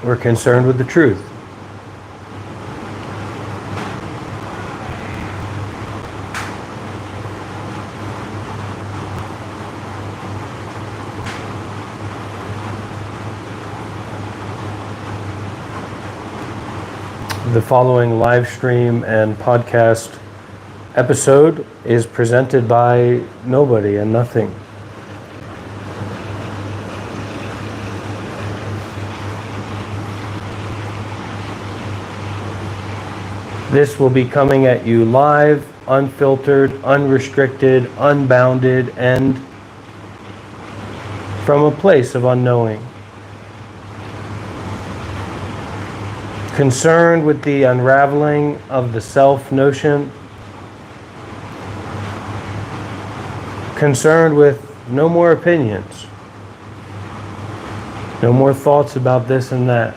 We're concerned with the truth. The following live stream and podcast episode is presented by nobody and nothing. This will be coming at you live, unfiltered, unrestricted, unbounded, and from a place of unknowing. Concerned with the unraveling of the self notion. Concerned with no more opinions. No more thoughts about this and that.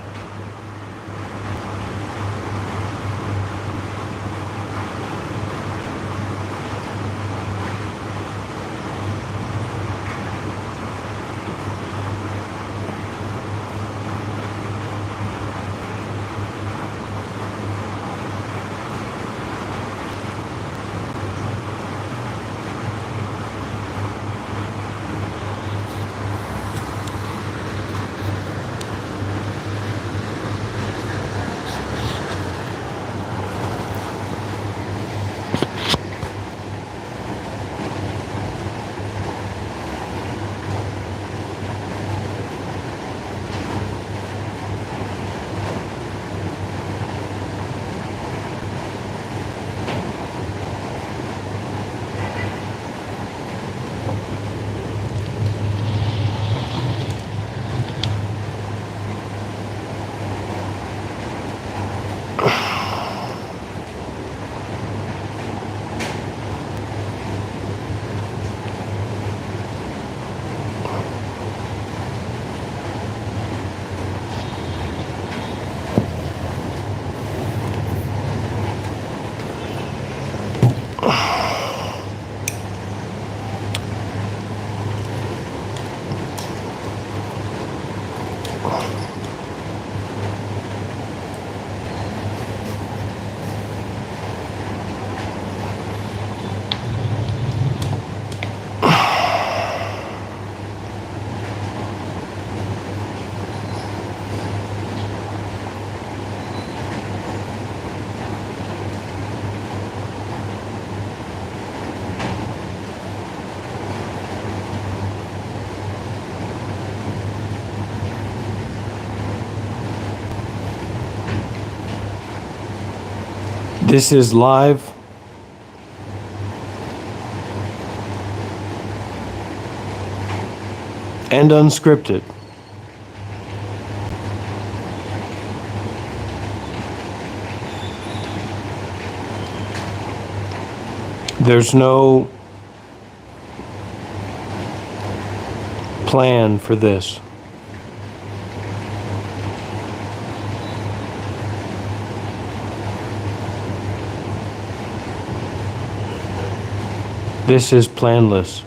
This is live. And unscripted. There's no plan for this. This is planless.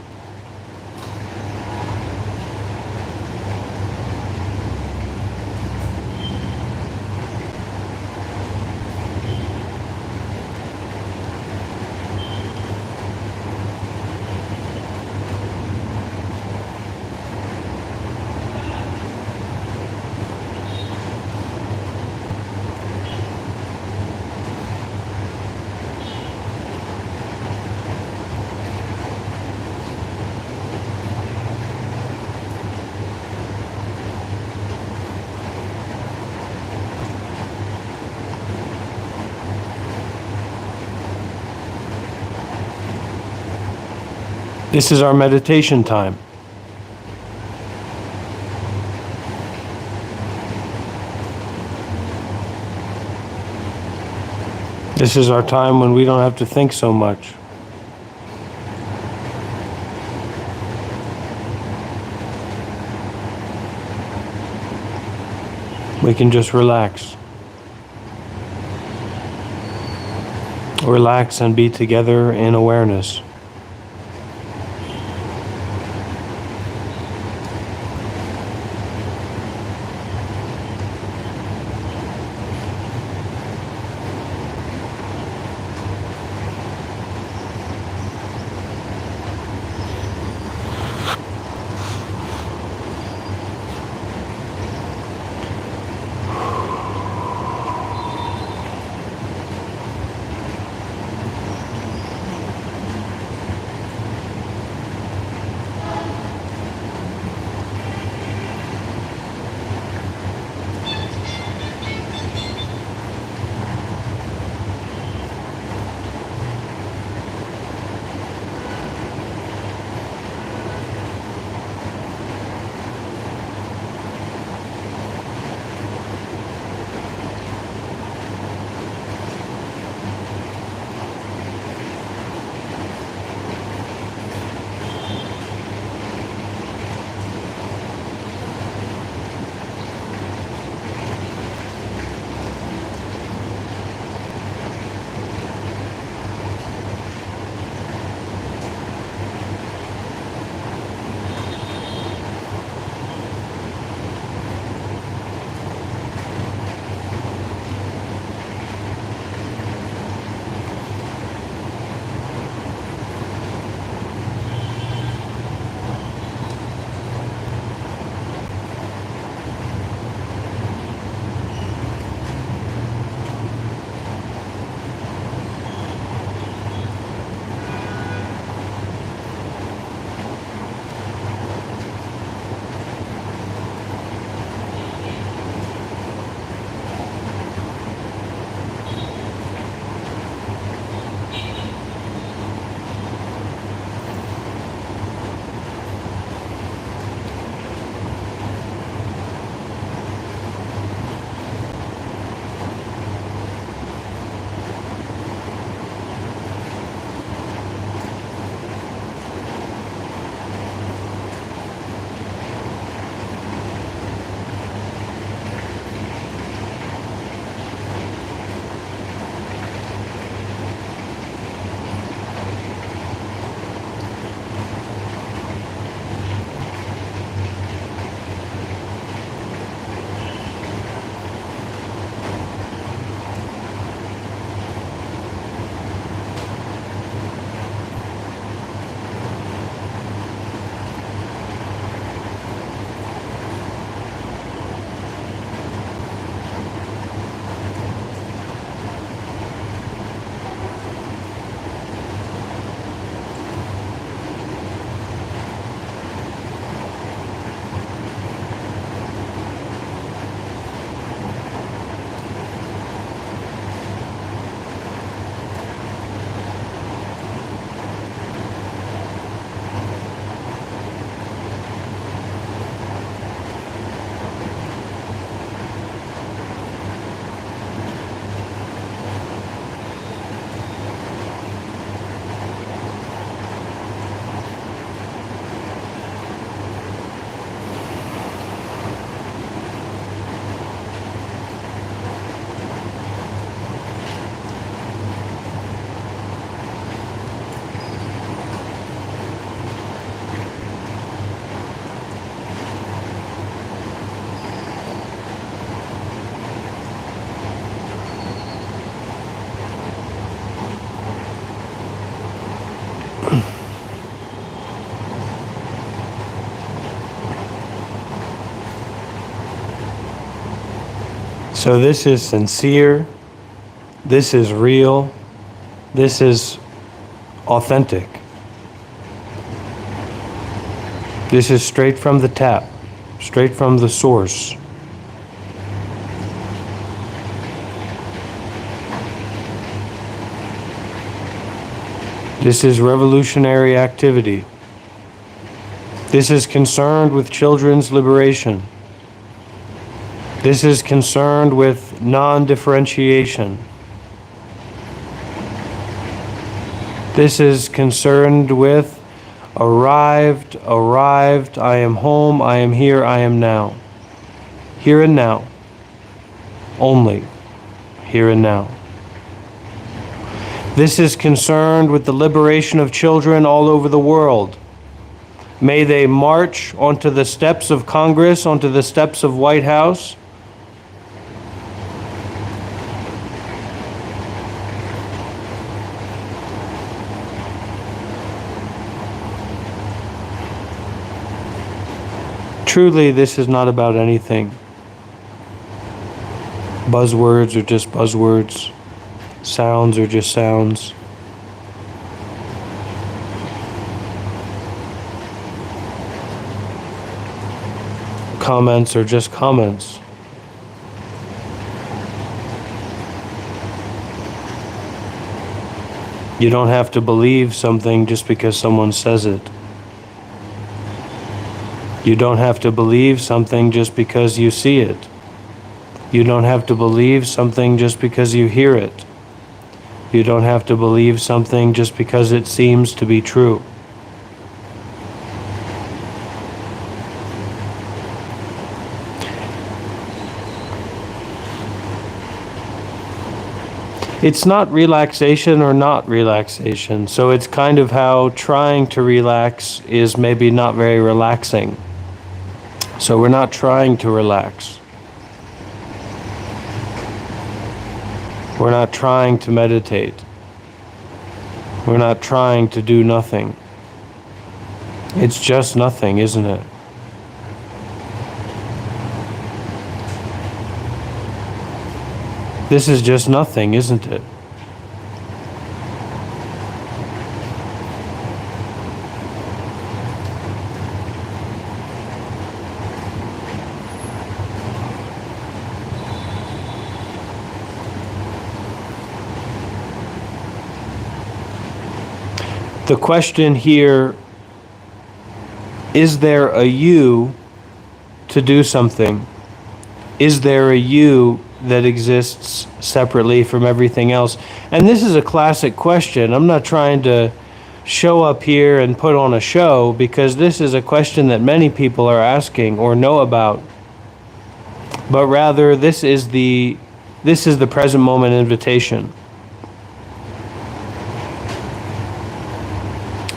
This is our meditation time. This is our time when we don't have to think so much. We can just relax. Relax and be together in awareness. So this is sincere, this is real, this is authentic. This is straight from the tap, straight from the source. This is revolutionary activity. This is concerned with children's liberation. This is concerned with non-differentiation. This is concerned with arrived, I am home, I am here, I am now. Here and now. Only here and now. This is concerned with the liberation of children all over the world. May they march onto the steps of Congress, onto the steps of White House. Truly, this is not about anything. Buzzwords are just buzzwords. Sounds are just sounds. Comments are just comments. You don't have to believe something just because someone says it. You don't have to believe something just because you see it. You don't have to believe something just because you hear it. You don't have to believe something just because it seems to be true. It's not relaxation or not relaxation, so it's kind of how trying to relax is maybe not very relaxing. So we're not trying to relax. We're not trying to meditate. We're not trying to do nothing. It's just nothing, isn't it? This is just nothing, isn't it? The question here, is there a you to do something? Is there a you that exists separately from everything else? And this is a classic question. I'm not trying to show up here and put on a show, because this is a question that many people are asking or know about. But rather, this is the present moment invitation.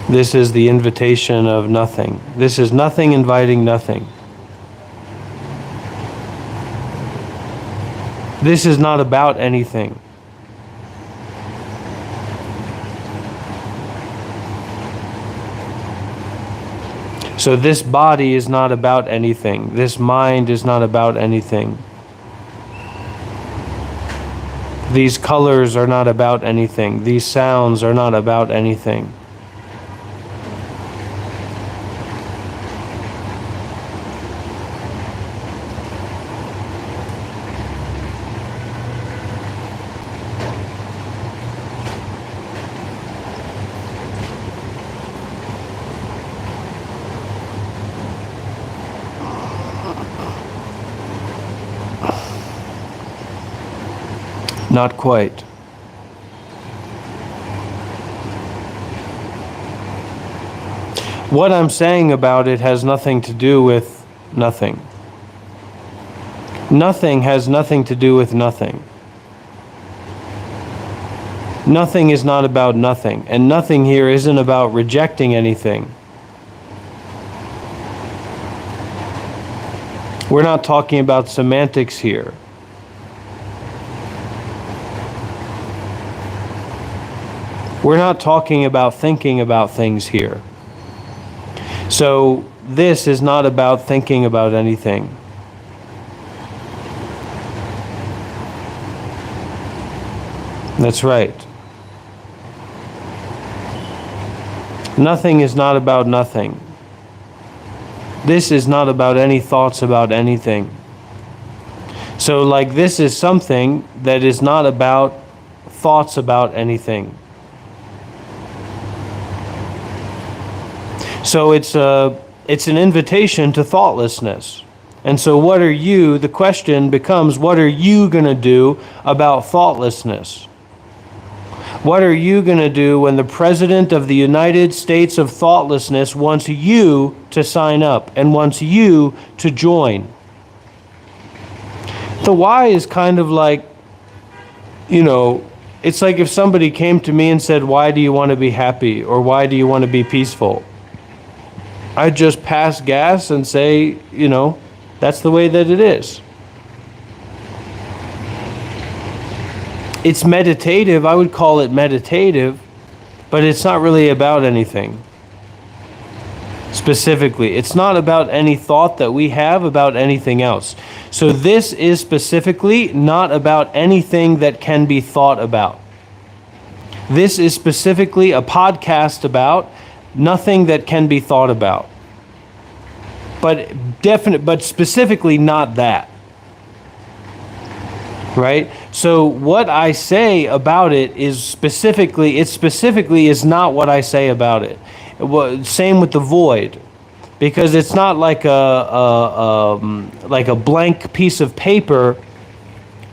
This is the invitation of nothing. This is nothing inviting nothing. This is not about anything. So this body is not about anything. This mind is not about anything. These colors are not about anything. These sounds are not about anything. Not quite. What I'm saying about it has nothing to do with nothing. Nothing has nothing to do with nothing. Nothing is not about nothing, and nothing here isn't about rejecting anything. We're not talking about semantics here. We're not talking about thinking about things here. So this is not about thinking about anything. That's right. Nothing is not about nothing. This is not about any thoughts about anything. So, like, this is something that is not about thoughts about anything. So it's an invitation to thoughtlessness. And so what are you, the question becomes, what are you going to do about thoughtlessness? What are you going to do when the President of the United States of Thoughtlessness wants you to sign up and wants you to join? The why is kind of like, it's like if somebody came to me and said, why do you want to be happy? Or why do you want to be peaceful? I'd just pass gas and say, that's the way that it is. It's meditative. I would call it meditative, but it's not really about anything. Specifically, it's not about any thought that we have about anything else. So this is specifically not about anything that can be thought about. This is specifically a podcast about nothing that can be thought about. But specifically not that. Right? So what I say about it is specifically is not what I say about it. Same with the void, because it's not like a blank piece of paper.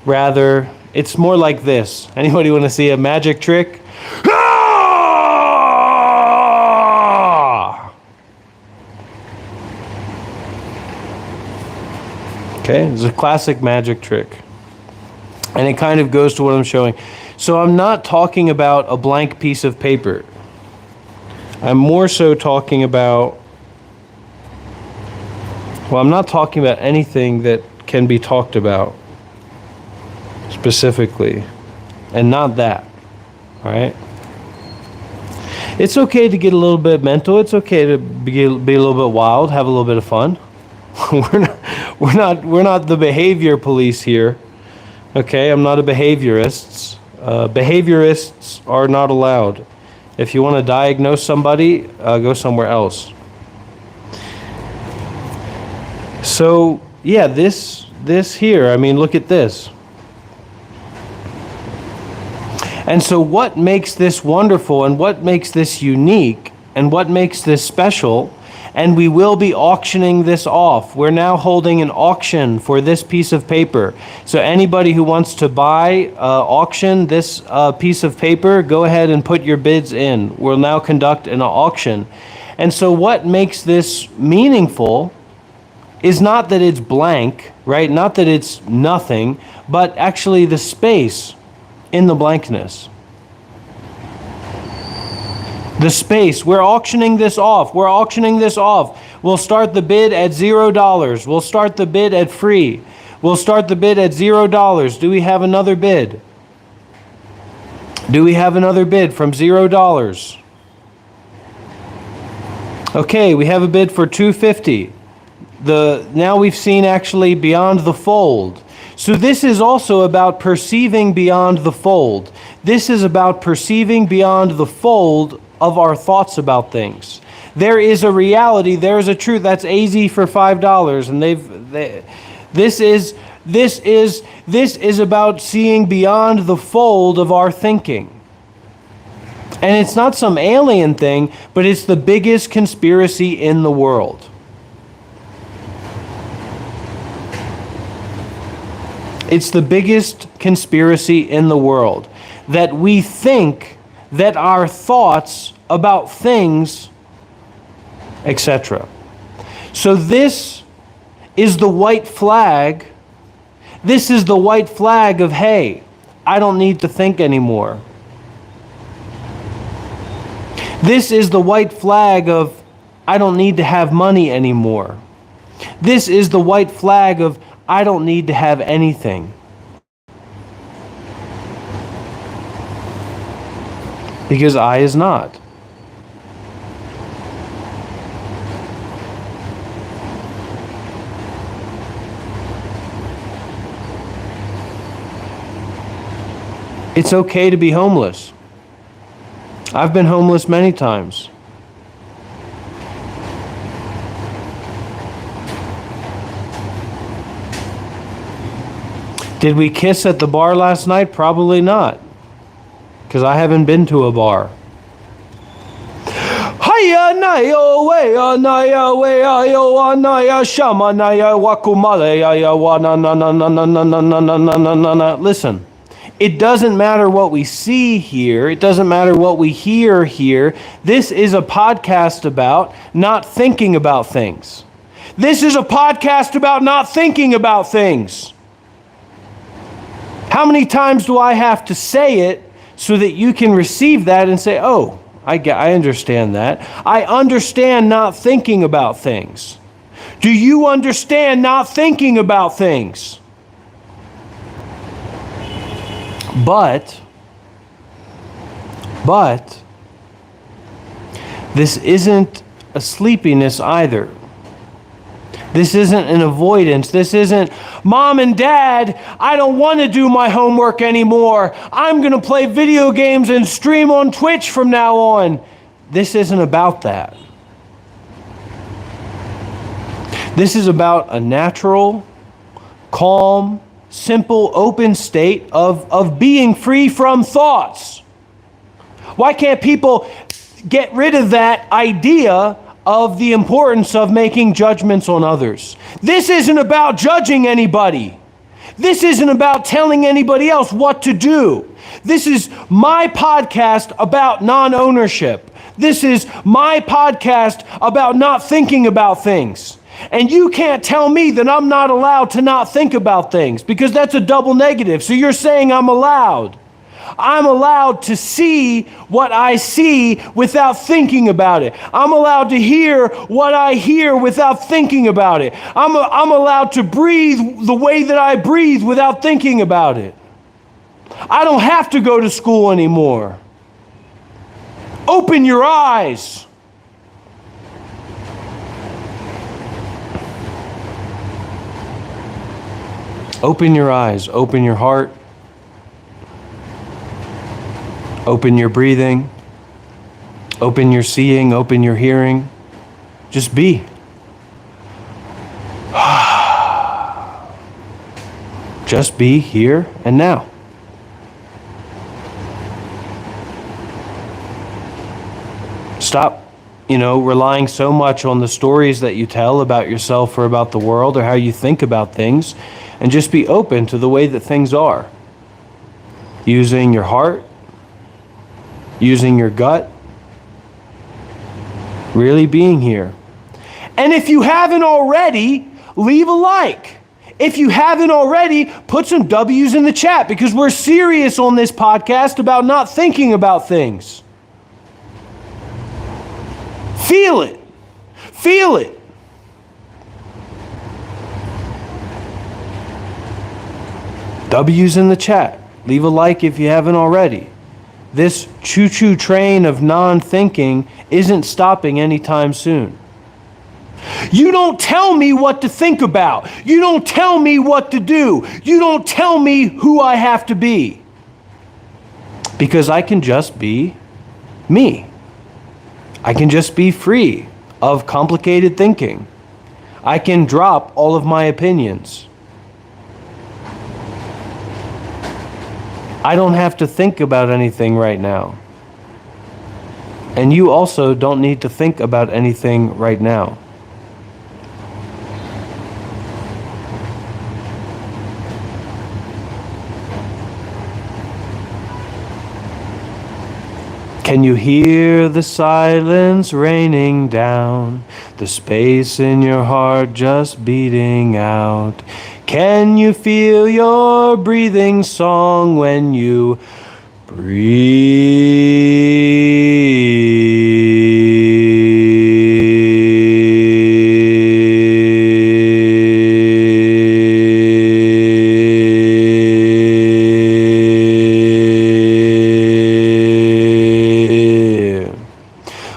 Rather, it's more like this. Anybody want to see a magic trick? Okay, it's a classic magic trick. And it kind of goes to what I'm showing. So I'm not talking about a blank piece of paper. I'm more so talking about, I'm not talking about anything that can be talked about specifically. And not that. All right? It's okay to get a little bit mental. It's okay to be a little bit wild, have a little bit of fun. We're not the behavior police here. Okay, I'm not a behaviorist. Behaviorists are not allowed. If you want to diagnose somebody, go somewhere else. So, yeah, this here, look at this. And so what makes this wonderful and what makes this unique and what makes this special, and we will be auctioning this off. We're now holding an auction for this piece of paper. So anybody who wants to buy, auction this piece of paper, go ahead and put your bids in. We'll now conduct an auction. And so what makes this meaningful is not that it's blank, right? Not that it's nothing, but actually the space in the blankness. The space, we're auctioning this off. We'll start the bid at $0. We'll start the bid at free. We'll start the bid at $0. Do we have another bid? Do we have another bid from $0? Okay, we have a bid for $2.50. Now we've seen actually beyond the fold. So this is also about perceiving beyond the fold. This is about perceiving beyond the fold of our thoughts about things. There is a reality, there is a truth. That's AZ for $5, and this is about seeing beyond the fold of our thinking. And it's not some alien thing, but it's the biggest conspiracy in the world. It's the biggest conspiracy in the world, that we think that our thoughts about things, etc. So this is the white flag. This is the white flag of, hey, I don't need to think anymore. This is the white flag of, I don't need to have money anymore. This is the white flag of, I don't need to have anything. Because I is not. It's okay to be homeless. I've been homeless many times. Did we kiss at the bar last night? Probably not, because I haven't been to a bar. Hiya nayo wea naya wea yo naya shama naya wakumale ya wa na na na na na na na na na na na na. Listen, it doesn't matter what we see here. It doesn't matter what we hear here. This is a podcast about not thinking about things. This is a podcast about not thinking about things. How many times do I have to say it so that you can receive that and say, oh, I understand that. I understand not thinking about things. Do you understand not thinking about things? But this isn't a sleepiness either. This isn't an avoidance. This isn't, Mom and Dad, I don't want to do my homework anymore. I'm going to play video games and stream on Twitch from now on. This isn't about that. This is about a natural, calm, simple, open state of being free from thoughts. Why can't people get rid of that idea of the importance of making judgments on others? This isn't about judging anybody. This isn't about telling anybody else what to do. This is my podcast about non-ownership. This is my podcast about not thinking about things. And you can't tell me that I'm not allowed to not think about things, because that's a double negative. So you're saying I'm allowed. I'm allowed to see what I see without thinking about it. I'm allowed to hear what I hear without thinking about it. I'm allowed to breathe the way that I breathe without thinking about it. I don't have to go to school anymore. Open your eyes. Open your eyes. Open your heart. Open your breathing, open your seeing, open your hearing. Just be. Just be here and now. Stop, relying so much on the stories that you tell about yourself or about the world or how you think about things, and just be open to the way that things are. Using your heart, using your gut, really being here. And if you haven't already, leave a like. If you haven't already, put some W's in the chat, because we're serious on this podcast about not thinking about things. Feel it. Feel it. W's in the chat. Leave a like if you haven't already. This choo-choo train of non-thinking isn't stopping anytime soon. You don't tell me what to think about. You don't tell me what to do. You don't tell me who I have to be. Because I can just be me. I can just be free of complicated thinking. I can drop all of my opinions. I don't have to think about anything right now. And you also don't need to think about anything right now. Can you hear the silence raining down? The space in your heart just beating out? Can you feel your breathing song when you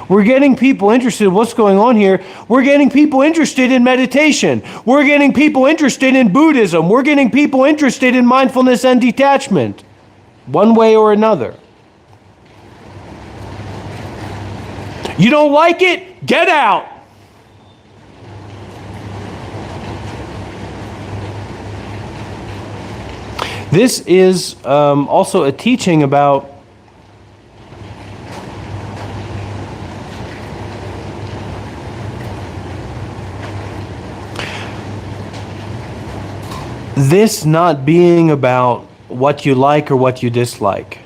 We're getting people interested in what's going on here. We're getting people interested in meditation. We're getting people interested in Buddhism. We're getting people interested in mindfulness and detachment. one way or another. You don't like it? Get out. This is also a teaching about this not being about what you like or what you dislike.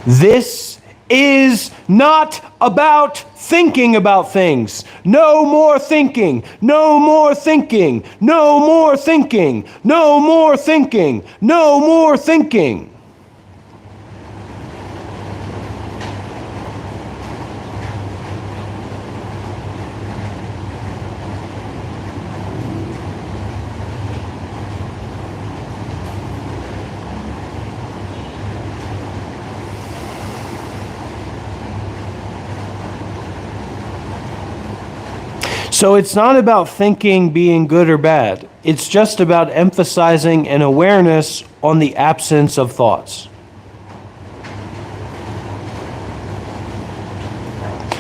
This is not about thinking about things. No more thinking. No more thinking. No more thinking. No more thinking. No more thinking. So it's not about thinking being good or bad. It's just about emphasizing an awareness on the absence of thoughts.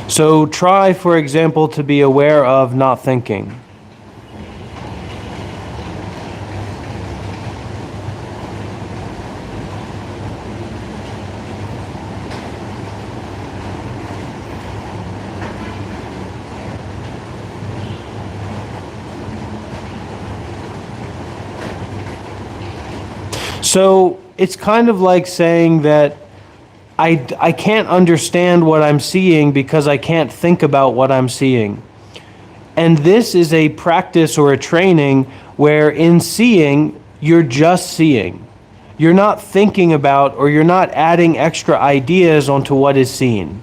So try, for example, to be aware of not thinking. So it's kind of like saying that I can't understand what I'm seeing because I can't think about what I'm seeing. And this is a practice or a training where in seeing, you're just seeing. You're not thinking about or you're not adding extra ideas onto what is seen,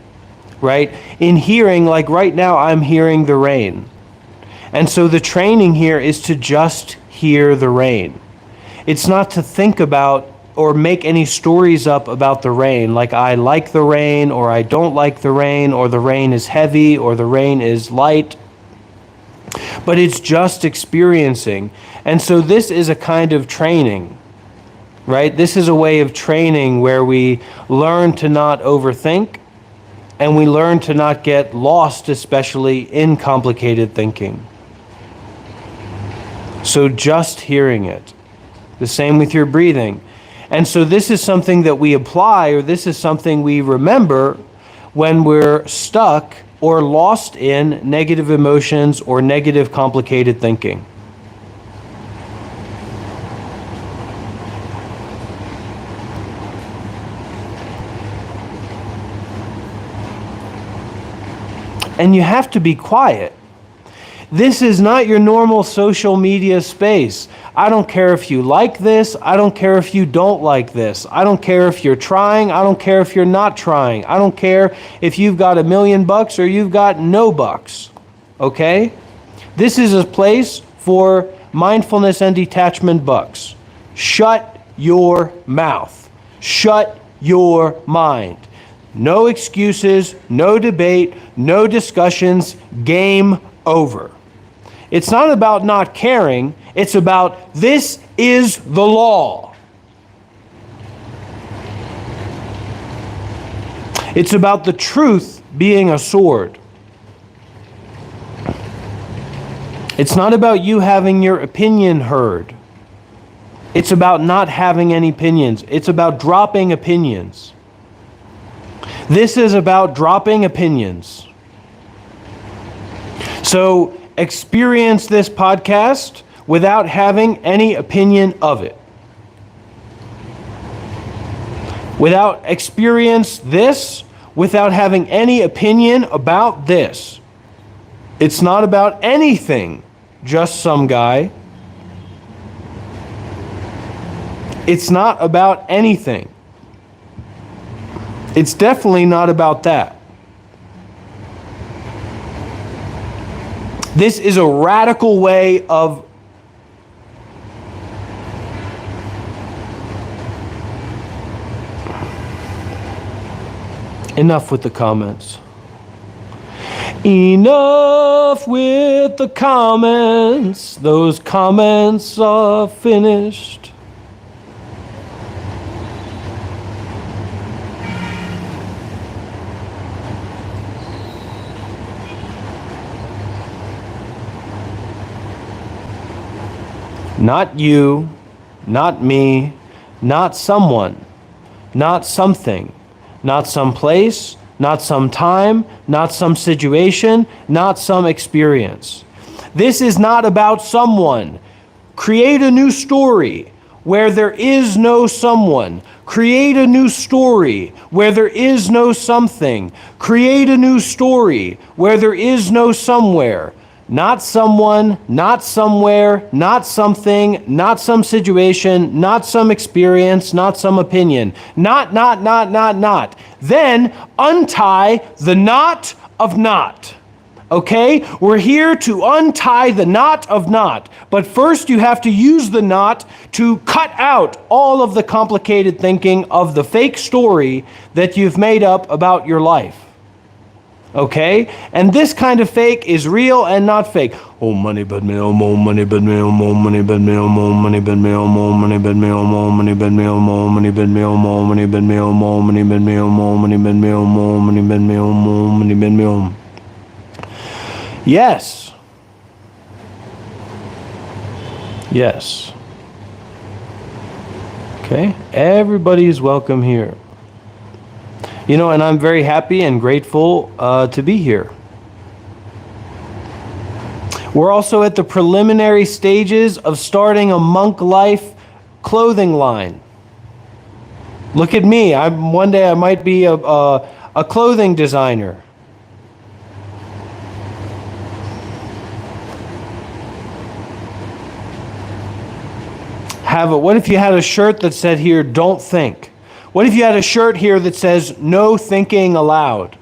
right? In hearing, like right now, I'm hearing the rain. And so the training here is to just hear the rain. It's not to think about or make any stories up about the rain, like I like the rain, or I don't like the rain, or the rain is heavy, or the rain is light. But it's just experiencing. And so this is a kind of training, right? This is a way of training where we learn to not overthink, and we learn to not get lost, especially in complicated thinking. So just hearing it. The same with your breathing. And so this is something that we apply, or this is something we remember when we're stuck or lost in negative emotions or negative complicated thinking. And you have to be quiet. This is not your normal social media space. I don't care if you like this. I don't care if you don't like this. I don't care if you're trying. I don't care if you're not trying. I don't care if you've got $1 million or you've got no bucks. Okay? This is a place for mindfulness and detachment bucks. Shut your mouth. Shut your mind. No excuses, no debate, no discussions. Game over. It's not about not caring. It's about this is the law. It's about the truth being a sword. It's not about you having your opinion heard. It's about not having any opinions. It's about dropping opinions. This is about dropping opinions. So experience this podcast without having any opinion of it. Experience this without having any opinion about this. It's not about anything, just some guy. It's not about anything. It's definitely not about that. This is a radical way of enough with the comments. Enough with the comments. Those comments are finished. Not you, not me, not someone, not something, not some place, not some time, not some situation, not some experience. This is not about someone. Create a new story where there is no someone. Create a new story where there is no something. Create a new story where there is no somewhere. Not someone, not somewhere, not something, not some situation, not some experience, not some opinion. Not. Then untie the knot of not. Okay? We're here to untie the knot of not. But first you have to use the knot to cut out all of the complicated thinking of the fake story that you've made up about your life. Okay? And this kind of fake is real and not fake. Oh, money, but me, oh, more money, but me, oh, more money, but me, oh, more money, but me, oh, more money, but me, oh, more money, but me, oh, more money, but me, oh, more money, but me, oh, more money, but me, oh, more money, but me, oh, more money, but me, oh, more money, but me, oh. Yes. Yes. Okay? Everybody is welcome here. You know, and I'm very happy and grateful to be here. We're also at the preliminary stages of starting a monk life clothing line. Look at me. One day I might be a clothing designer. What if you had a shirt that said here, don't think? What if you had a shirt here that says, no thinking allowed?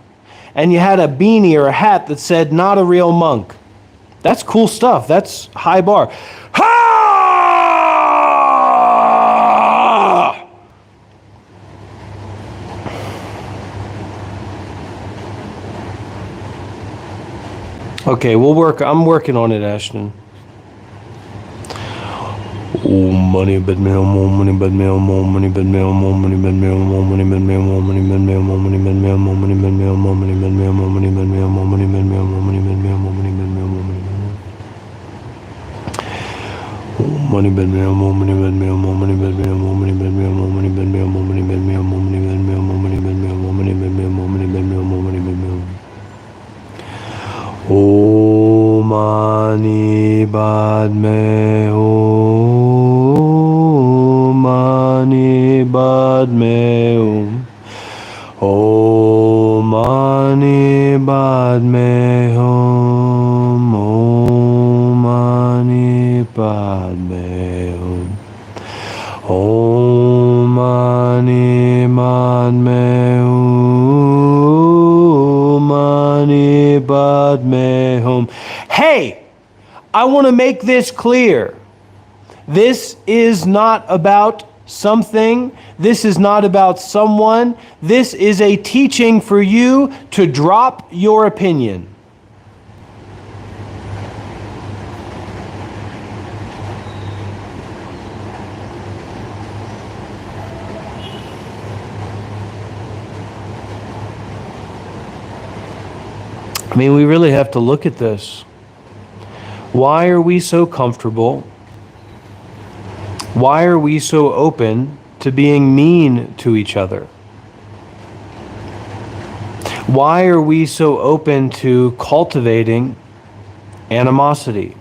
And you had a beanie or a hat that said, not a real monk. That's cool stuff. That's high bar. Ha! Okay, I'm working on it, Ashton. Oh, money, but me, more money, but me, more money, but me, more money, but me, more money, but me, more money, but me, more money, but me, more money, but me, more money, but me, more money, but me, more money, but me, more money, but me, more money, but me, more money, money, but me, more money, but me, more money, but me, more money, but me, more money, but me, more money, but me, more money, but me, more money, but me, more money, but me, more money, but me, more money, but me. Oh, mani badme, oh, mani badme, oh, mani badme, oh, mani badme, oh, mani badme, oh, mani badme hum. Hey, I want to make this clear. This is not about something. This is not about someone. This is a teaching for you to drop your opinion. I mean, we really have to look at this. Why are we so comfortable? Why are we so open to being mean to each other? Why are we so open to cultivating animosity,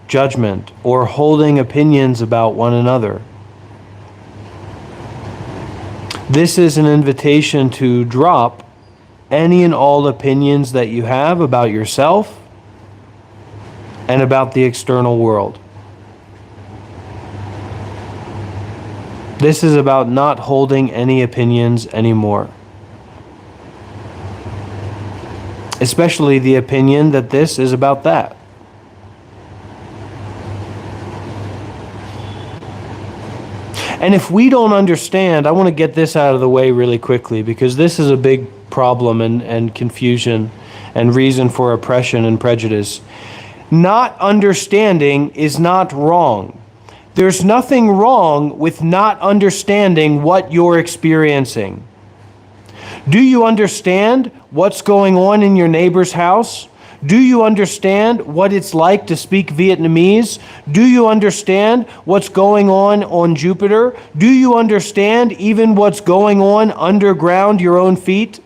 judgment, or holding opinions about one another? This is an invitation to drop any and all opinions that you have about yourself and about the external world. This is about not holding any opinions anymore. Especially the opinion that this is about that. And if we don't understand, I want to get this out of the way really quickly, because this is a big problem and confusion and reason for oppression and prejudice. Not understanding is not wrong. There's nothing wrong with not understanding what you're experiencing. Do you understand what's going on in your neighbor's house? Do you understand what it's like to speak Vietnamese? Do you understand what's going on Jupiter? Do you understand even what's going on underground your own feet?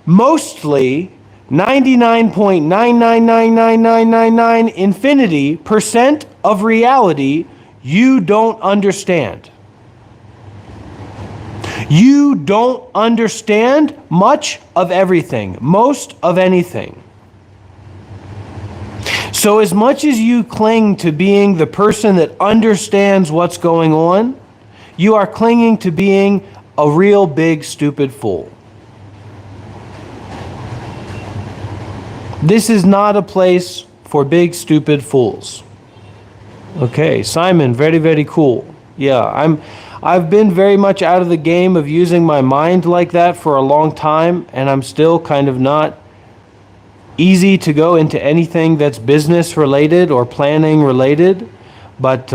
Mostly, 99.9999999 infinity percent of reality you don't understand. You don't understand much of everything, most of anything. So as much as you cling to being the person that understands what's going on, you are clinging to being a real big stupid fool. This is not a place for big stupid fools. Okay, Simon, very, very cool. Yeah, I've been very much out of the game of using my mind like that for a long time, and I'm still kind of not easy to go into anything that's business related or planning related. But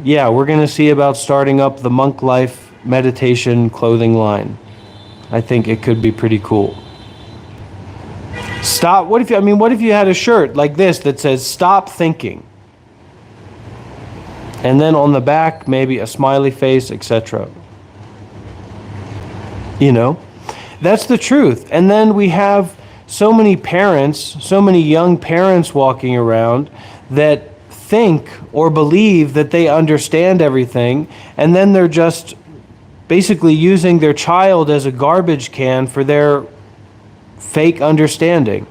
yeah, we're going to see about starting up the Monk Life meditation clothing line. I think it could be pretty cool. Stop. What if you had a shirt like this that says "Stop thinking," and then on the back maybe a smiley face, etc. You know, that's the truth. And then we have so many parents, so many young parents walking around that think or believe that they understand everything, and then they're just basically using their child as a garbage can for their fake understanding.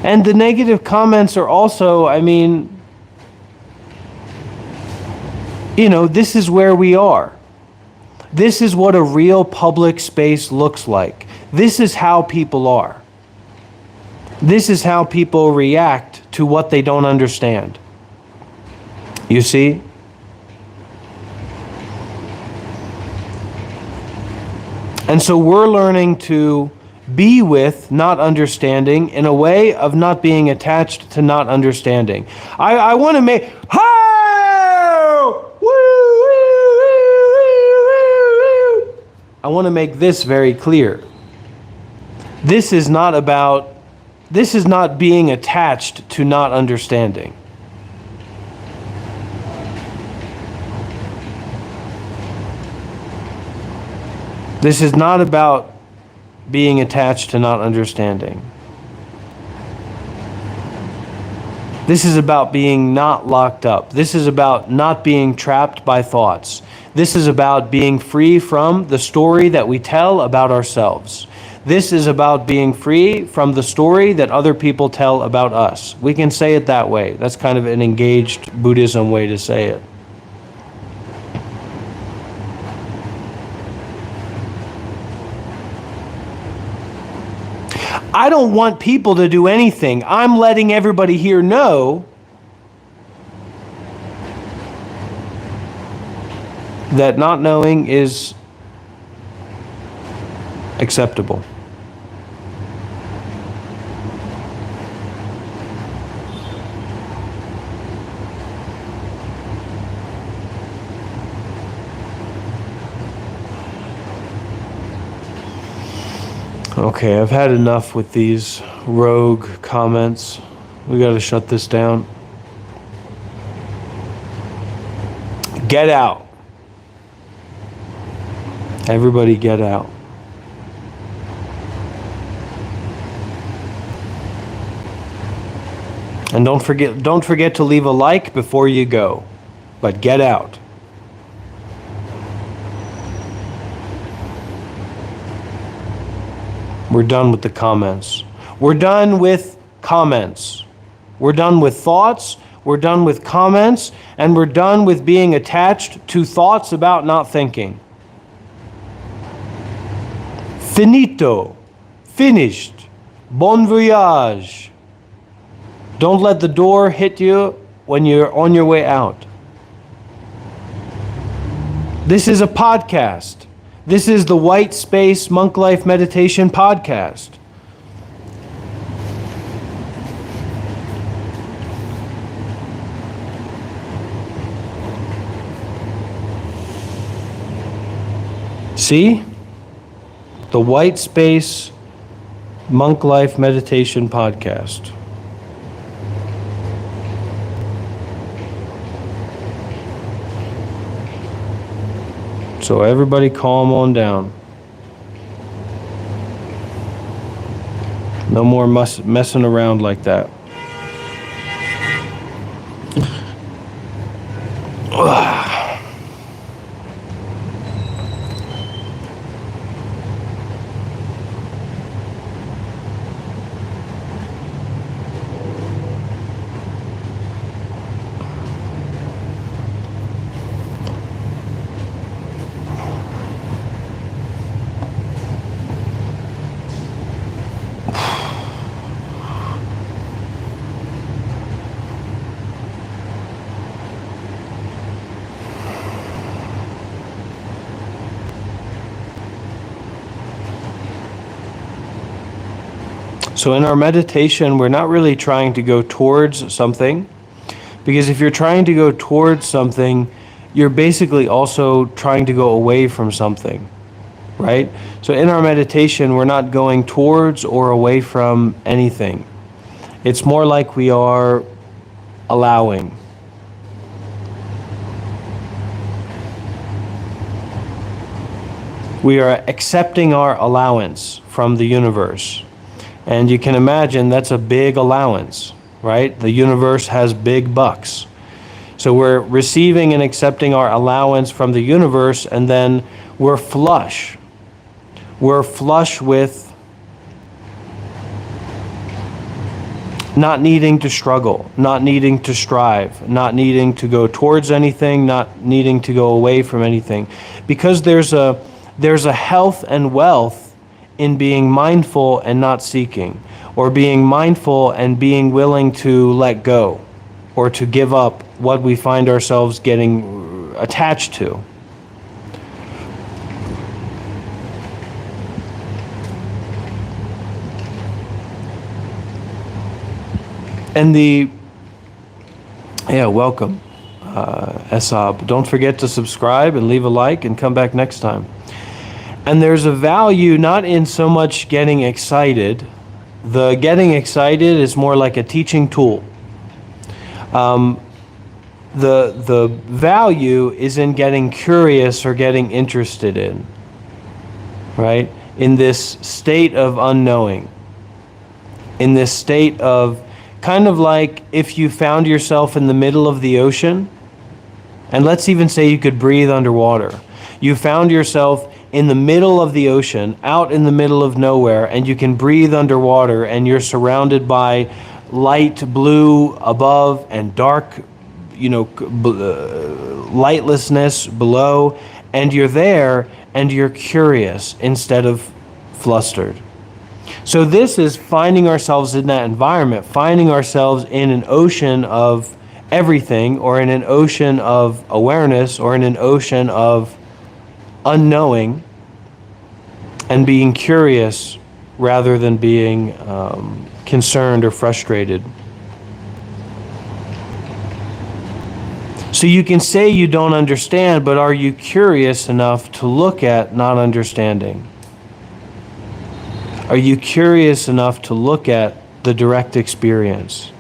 And the negative comments are also, this is where we are. This is what a real public space looks like. This is how people are. This is how people react to what they don't understand. You see? And so we're learning to be with not understanding in a way of not being attached to not understanding. I want to make... I want to make this very clear. This is not being attached to not understanding. This is not about being attached to not understanding. This is about being not locked up. This is about not being trapped by thoughts. This is about being free from the story that we tell about ourselves. This is about being free from the story that other people tell about us. We can say it that way. That's kind of an engaged Buddhism way to say it. I don't want people to do anything. I'm letting everybody here know that not knowing is acceptable. Okay, I've had enough with these rogue comments. We got to shut this down. Get out. Everybody get out. And don't forget to leave a like before you go. But get out. We're done with the comments. We're done with comments. We're done with thoughts. We're done with comments. And we're done with being attached to thoughts about not thinking. Finito. Finished. Bon voyage. Don't let the door hit you when you're on your way out. This is a podcast. This is the White Space Monk Life Meditation Podcast. See? the White Space Monk Life Meditation Podcast. So everybody calm on down. No more messing around like that. So in our meditation, we're not really trying to go towards something, because if you're trying to go towards something, you're basically also trying to go away from something, right? So in our meditation, we're not going towards or away from anything. It's more like we are allowing. We are accepting our allowance from the universe. And you can imagine that's a big allowance, right? The universe has big bucks. So we're receiving and accepting our allowance from the universe, and then we're flush. We're flush with not needing to struggle, not needing to strive, not needing to go towards anything, not needing to go away from anything. Because there's a health and wealth in being mindful and not seeking, or being mindful and being willing to let go, or to give up what we find ourselves getting attached to. And welcome, Esab. Don't forget to subscribe and leave a like and come back next time. And there's a value not in so much getting excited. The getting excited is more like a teaching tool. The value is in getting curious or getting interested in, right? In this state of unknowing. In this state of kind of like if you found yourself in the middle of the ocean, and let's even say you could breathe underwater. You found yourself in the middle of the ocean, out in the middle of nowhere, and you can breathe underwater, and you're surrounded by light blue above and dark, lightlessness below, and you're there, and you're curious instead of flustered. So this is finding ourselves in that environment, finding ourselves in an ocean of everything, or in an ocean of awareness, or in an ocean of unknowing, and being curious rather than being concerned or frustrated. So you can say you don't understand, but are you curious enough to look at not understanding? Are you curious enough to look at the direct experience?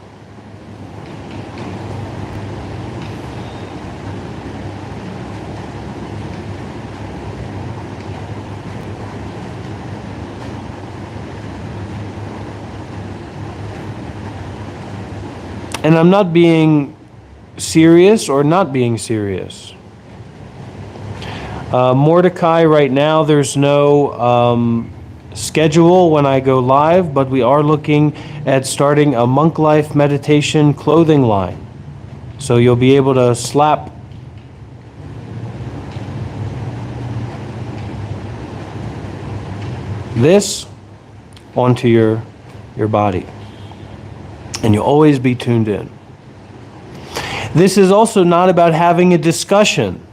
And I'm not being serious or not being serious. Mordecai, right now there's no schedule when I go live, but we are looking at starting a Monk Life meditation clothing line. So you'll be able to slap this onto your body. And you'll always be tuned in. This is also not about having a discussion.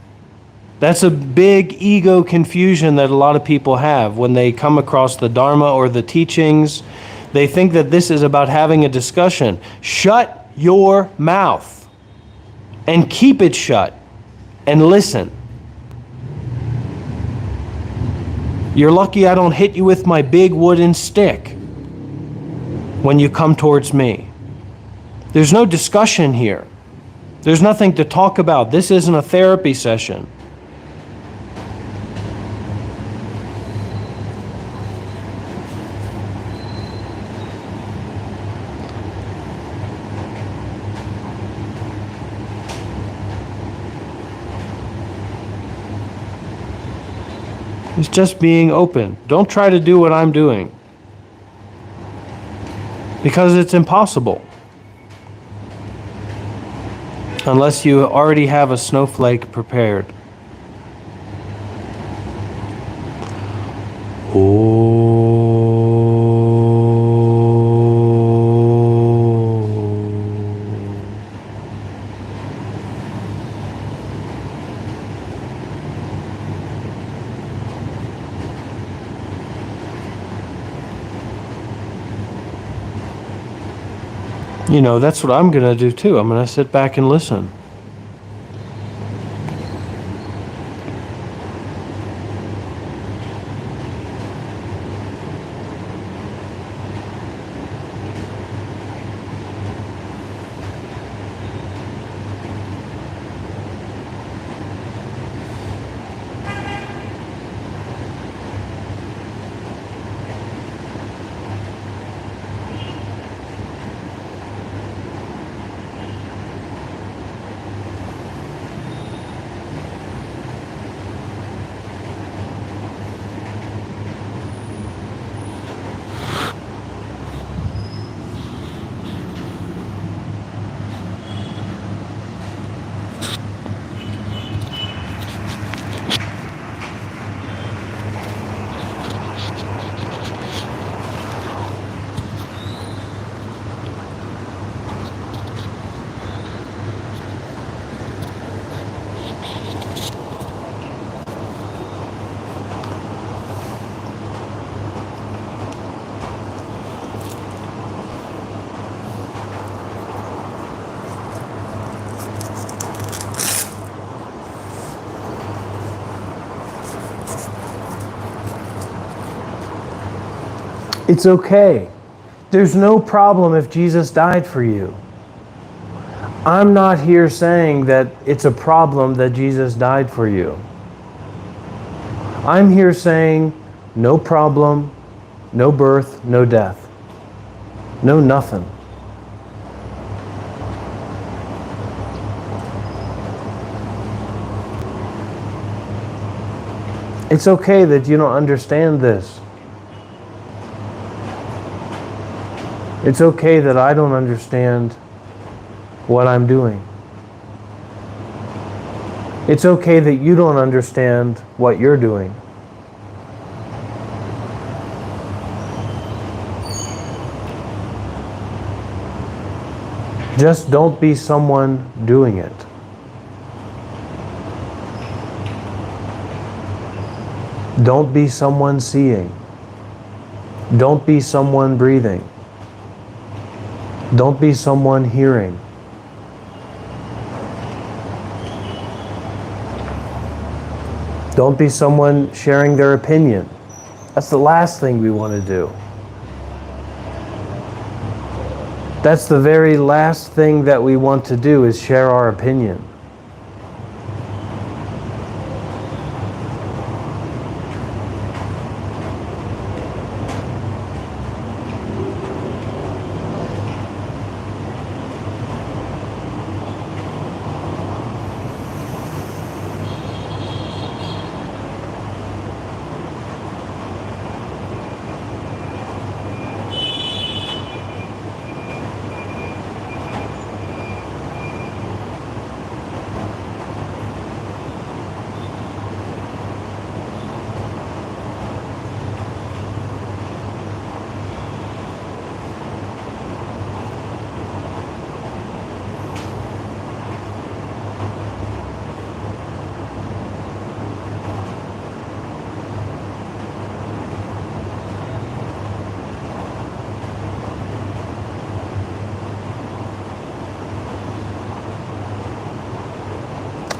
That's a big ego confusion that a lot of people have when they come across the Dharma or the teachings. They think that this is about having a discussion. Shut your mouth and keep it shut and listen. You're lucky I don't hit you with my big wooden stick when you come towards me. There's no discussion here. There's nothing to talk about. This isn't a therapy session. It's just being open. Don't try to do what I'm doing, because it's impossible. Unless you already have a snowflake prepared. You know, that's what I'm going to do too. I'm going to sit back and listen. It's okay. There's no problem if Jesus died for you. I'm not here saying that it's a problem that Jesus died for you. I'm here saying no problem, no birth, no death. No nothing. It's okay that you don't understand this. It's okay that I don't understand what I'm doing. It's okay that you don't understand what you're doing. Just don't be someone doing it. Don't be someone seeing. Don't be someone breathing. Don't be someone hearing. Don't be someone sharing their opinion. That's the last thing we want to do. That's the very last thing that we want to do, is share our opinion.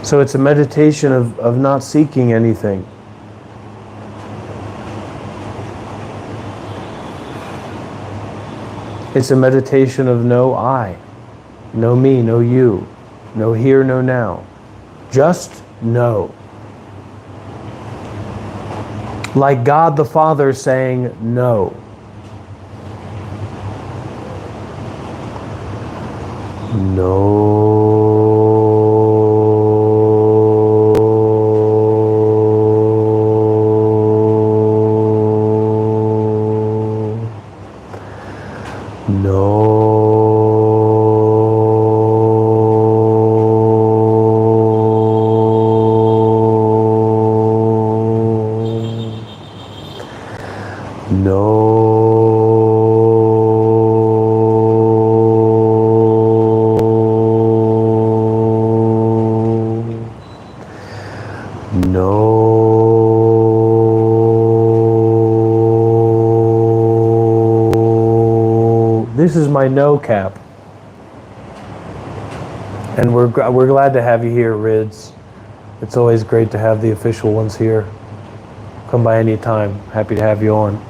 So it's a meditation of not seeking anything. It's a meditation of no I, no me, no you, no here, no now. Just know. Like God the Father saying no. No. This is my no cap. And we're glad to have you here, Rids. It's always great to have the official ones here. Come by any time. Happy to have you on.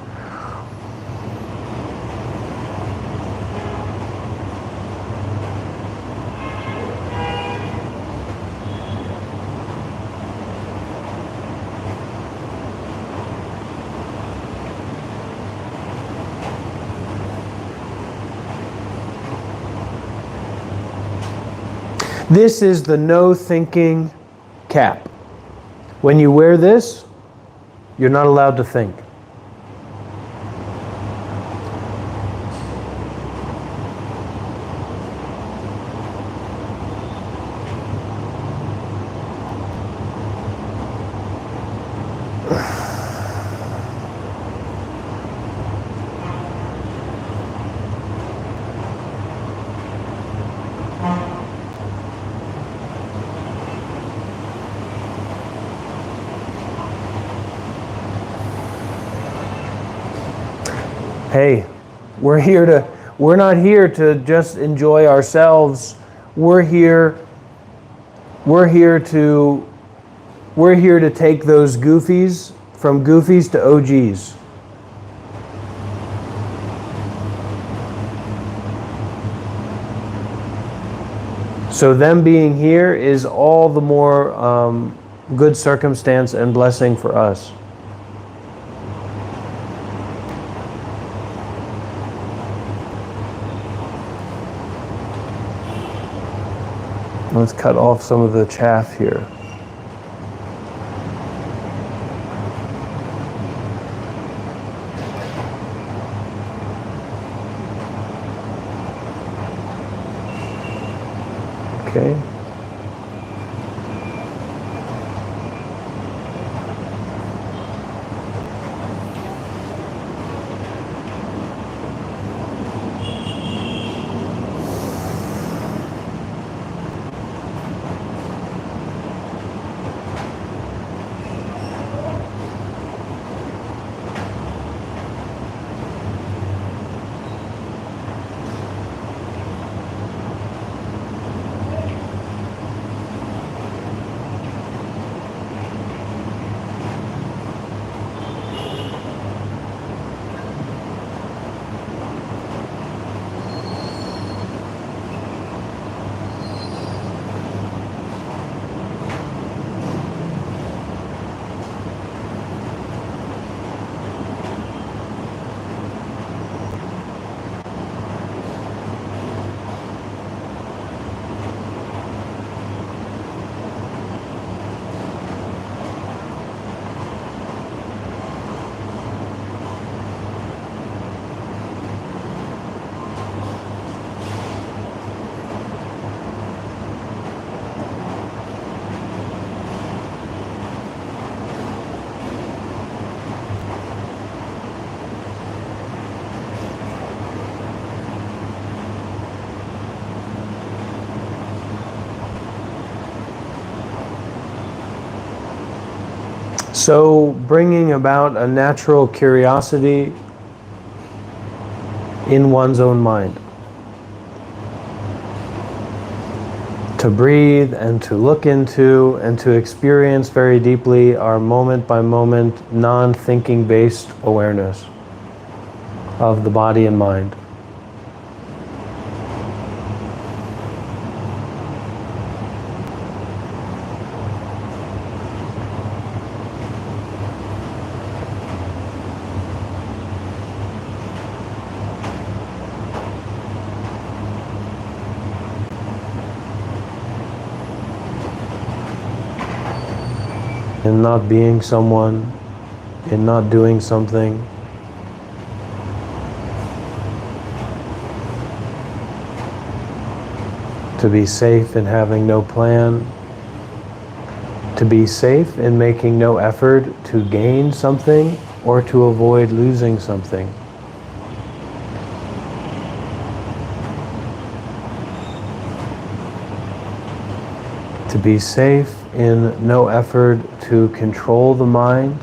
This is the no thinking cap. When you wear this, you're not allowed to think. Hey, we're not here to just enjoy ourselves. We're here to take those goofies from goofies to OGs. So them being here is all the more good circumstance and blessing for us. Let's cut off some of the chaff here. Okay. So bringing about a natural curiosity in one's own mind. To breathe and to look into and to experience very deeply our moment by moment non-thinking based awareness of the body and mind. in not being someone, in not doing something. To be safe in having no plan. To be safe in making no effort to gain something or to avoid losing something. To be safe in no effort to control the mind.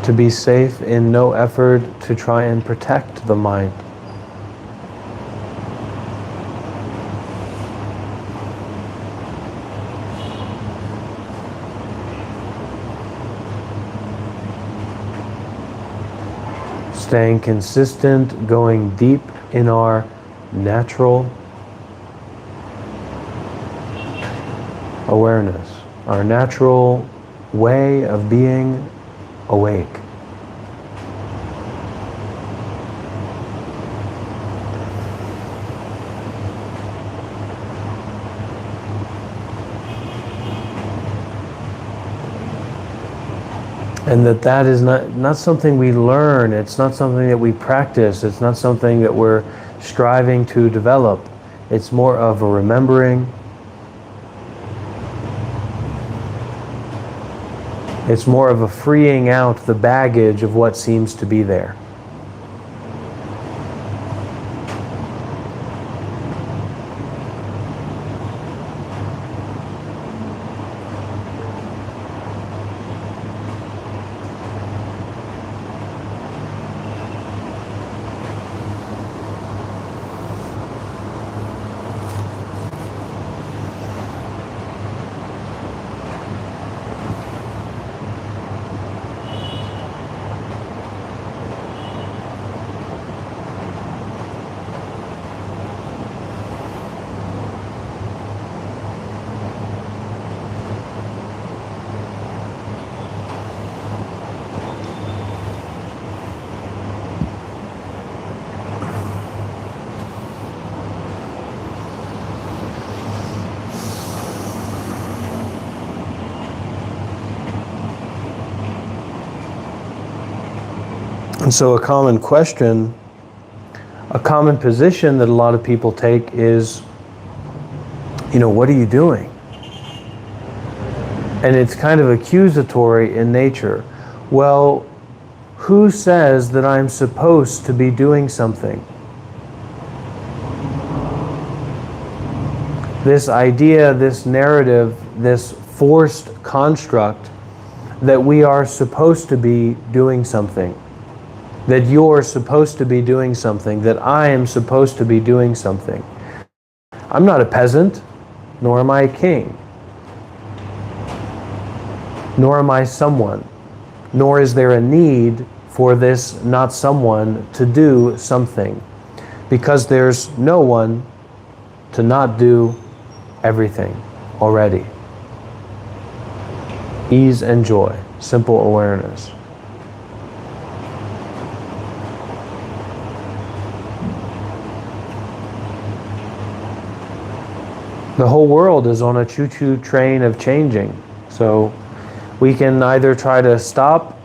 To be safe in no effort to try and protect the mind. Staying consistent, going deep in our natural awareness, our natural way of being awake. And that is not something we learn, it's not something that we practice, it's not something that we're striving to develop. It's more of a remembering. It's more of a freeing out the baggage of what seems to be there. And so a common question, a common position that a lot of people take is, what are you doing? And it's kind of accusatory in nature. Well, who says that I'm supposed to be doing something? This idea, this narrative, this forced construct that we are supposed to be doing something. That you're supposed to be doing something, that I am supposed to be doing something. I'm not a peasant, nor am I a king, nor am I someone, nor is there a need for this not someone to do something, because there's no one to not do everything already. Ease and joy, simple awareness. The whole world is on a choo-choo train of changing. So we can either try to stop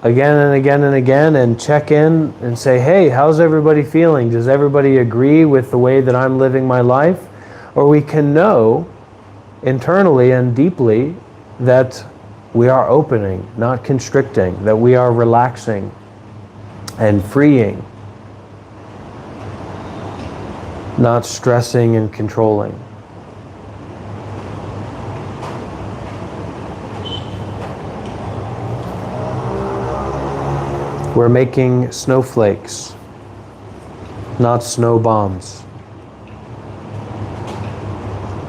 again and again and again and check in and say, hey, how's everybody feeling? Does everybody agree with the way that I'm living my life? Or we can know internally and deeply that we are opening, not constricting, that we are relaxing and freeing, not stressing and controlling. We're making snowflakes, not snow bombs.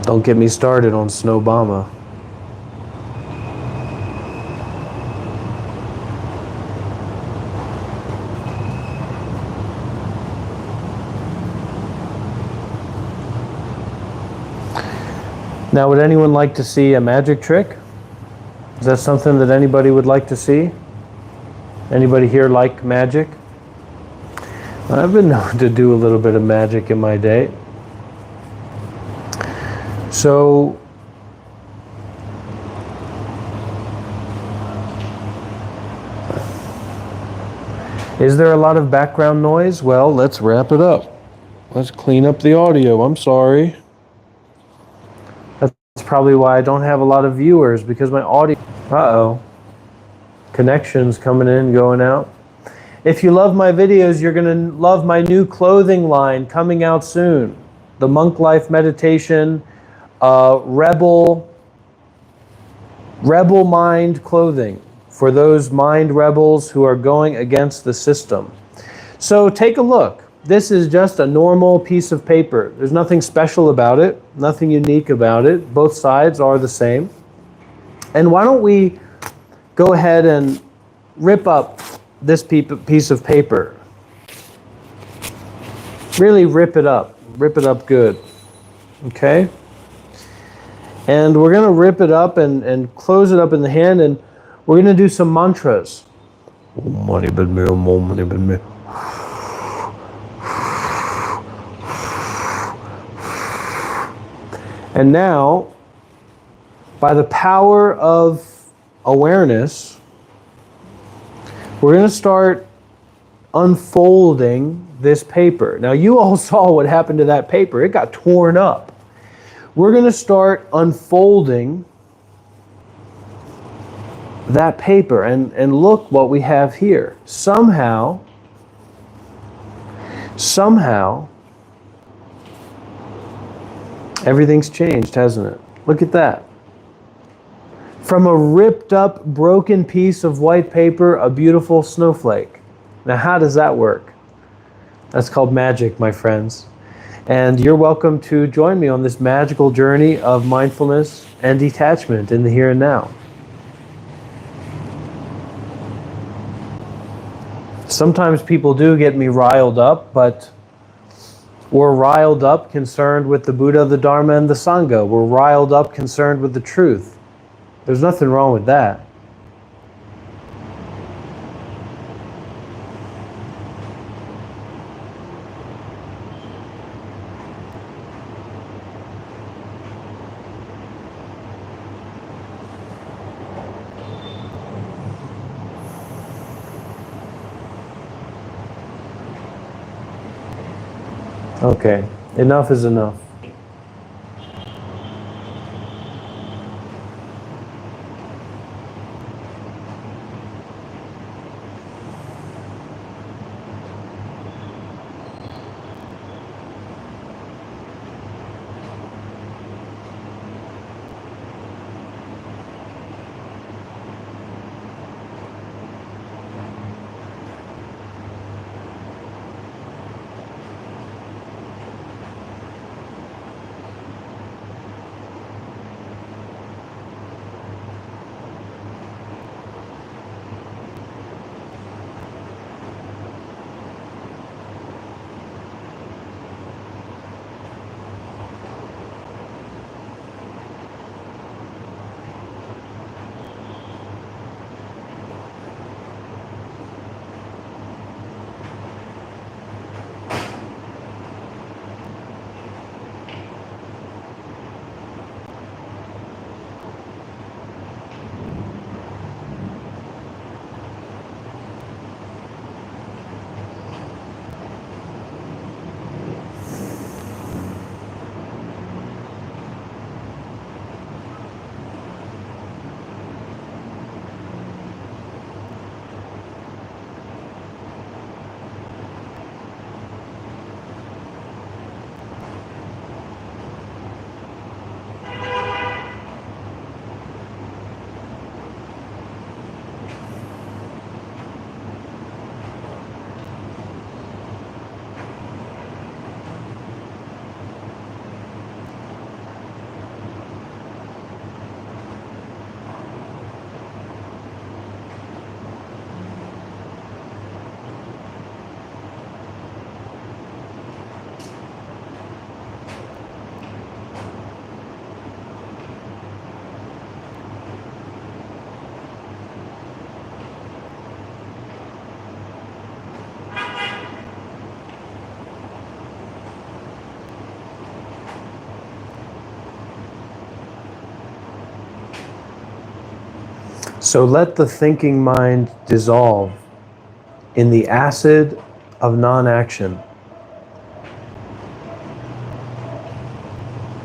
Don't get me started on Snowbama. Now, would anyone like to see a magic trick? Is that something that anybody would like to see? Anybody here like magic? I've been known to do a little bit of magic in my day. So is there a lot of background noise? Well, let's wrap it up. Let's clean up the audio. I'm sorry. That's probably why I don't have a lot of viewers, because my audio... Uh-oh. Connections coming in, going out. If you love my videos, you're going to love my new clothing line coming out soon. The Monk Life Meditation Rebel Mind clothing for those mind rebels who are going against the system. So take a look. This is just a normal piece of paper. There's nothing special about it, nothing unique about it. Both sides are the same. And why don't we go ahead and rip up this piece of paper. Really rip it up. Rip it up good. Okay? And we're going to rip it up and close it up in the hand, and we're going to do some mantras. And now, by the power of awareness, we're going to start unfolding this paper. Now, you all saw what happened to that paper. It got torn up. We're going to start unfolding that paper, and look what we have here. Somehow, everything's changed, hasn't it? Look at that. From a ripped up, broken piece of white paper, a beautiful snowflake. Now, how does that work? That's called magic, my friends. And you're welcome to join me on this magical journey of mindfulness and detachment in the here and now. Sometimes people do get me riled up, but we're riled up concerned with the Buddha, the Dharma, and the Sangha. We're riled up concerned with the truth. There's nothing wrong with that. Okay, enough is enough. So let the thinking mind dissolve in the acid of non-action.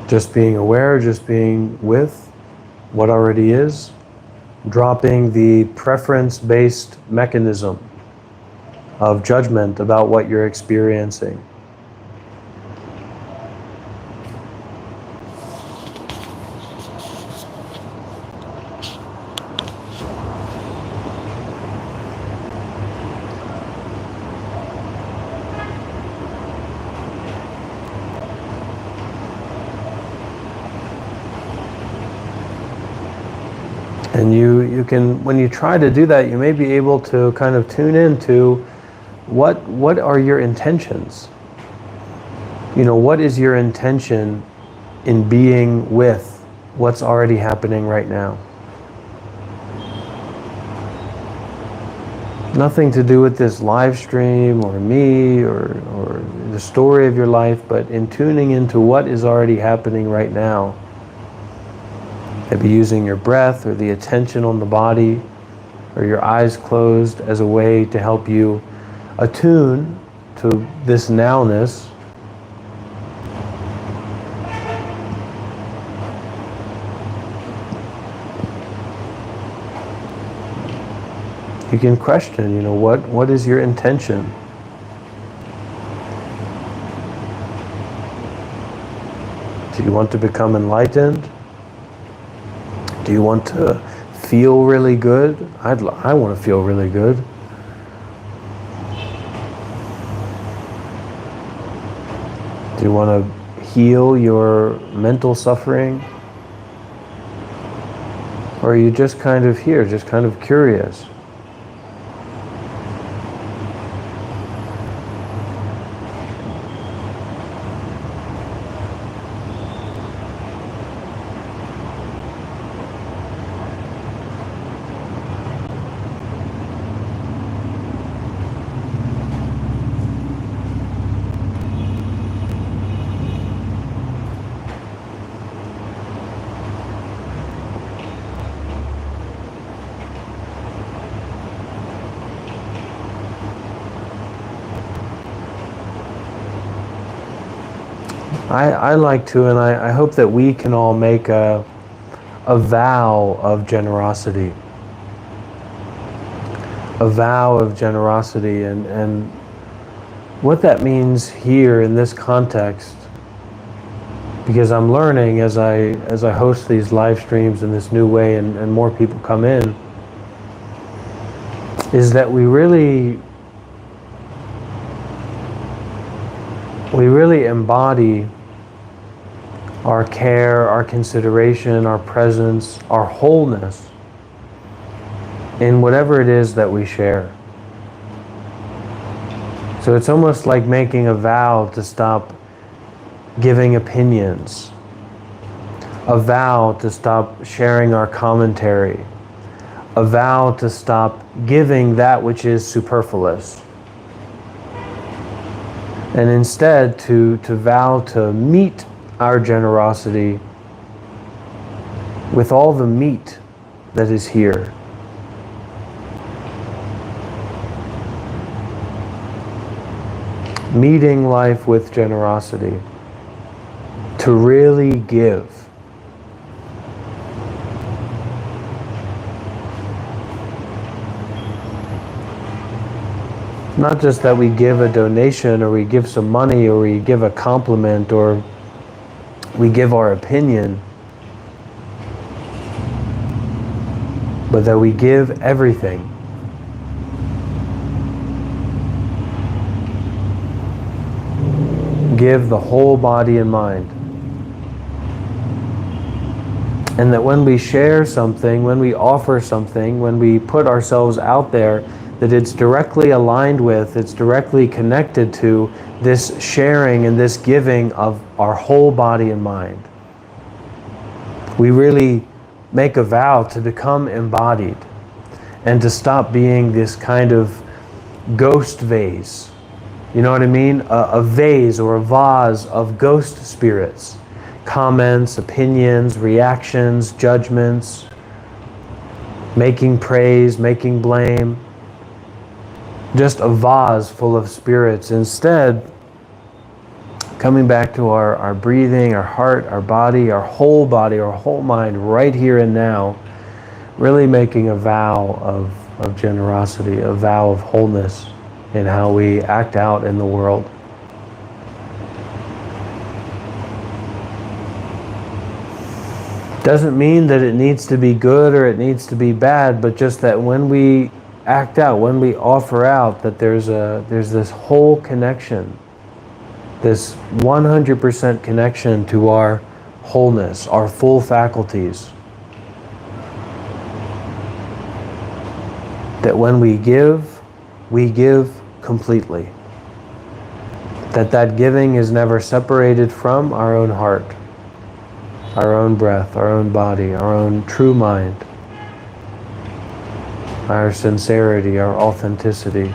Just being aware, just being with what already is, dropping the preference-based mechanism of judgment about what you're experiencing. And you can, when you try to do that, you may be able to kind of tune into what are your intentions? You know, what is your intention in being with what's already happening right now? Nothing to do with this live stream or me or the story of your life, but in tuning into what is already happening right now. Maybe using your breath or the attention on the body or your eyes closed as a way to help you attune to this nowness. You can question, you know, what is your intention? Do you want to become enlightened? Do you want to feel really good? I want to feel really good. Do you want to heal your mental suffering? Or are you just kind of here, just kind of curious? I like to, and I hope that we can all make a vow of generosity. A vow of generosity, and what that means here in this context, because I'm learning as I host these live streams in this new way and more people come in, is that we really embody our care, our consideration, our presence, our wholeness in whatever it is that we share. So it's almost like making a vow to stop giving opinions, a vow to stop sharing our commentary, a vow to stop giving that which is superfluous, and instead to vow to meet our generosity with all the meat that is here. Meeting life with generosity, to really give. Not just that we give a donation or we give some money or we give a compliment or we give our opinion, but that we give everything. Give the whole body and mind. And that when we share something, when we offer something, when we put ourselves out there, that it's directly aligned with, it's directly connected to this sharing and this giving of our whole body and mind. We really make a vow to become embodied and to stop being this kind of ghost vase. You know what I mean? A vase or a vase of ghost spirits. Comments, opinions, reactions, judgments, making praise, making blame, just a vase full of spirits. Instead, coming back to our breathing, our heart, our body, our whole mind, right here and now, really making a vow of generosity, a vow of wholeness in how we act out in the world. Doesn't mean that it needs to be good or it needs to be bad, but just that when we act out, when we offer out, that there's this whole connection, this 100% connection to our wholeness, our full faculties. That when we give completely. That giving is never separated from our own heart, our own breath, our own body, our own true mind, our sincerity, our authenticity.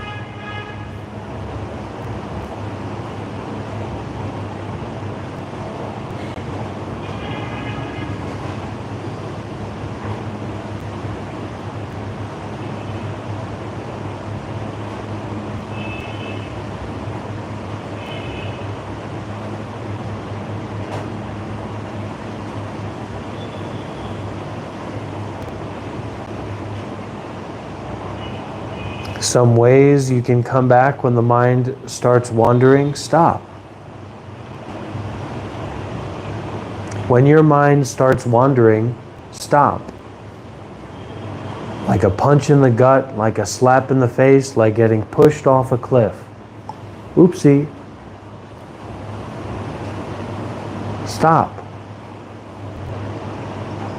Some ways you can come back when the mind starts wandering, stop. When your mind starts wandering, stop. Like a punch in the gut, like a slap in the face, like getting pushed off a cliff. Oopsie. Stop.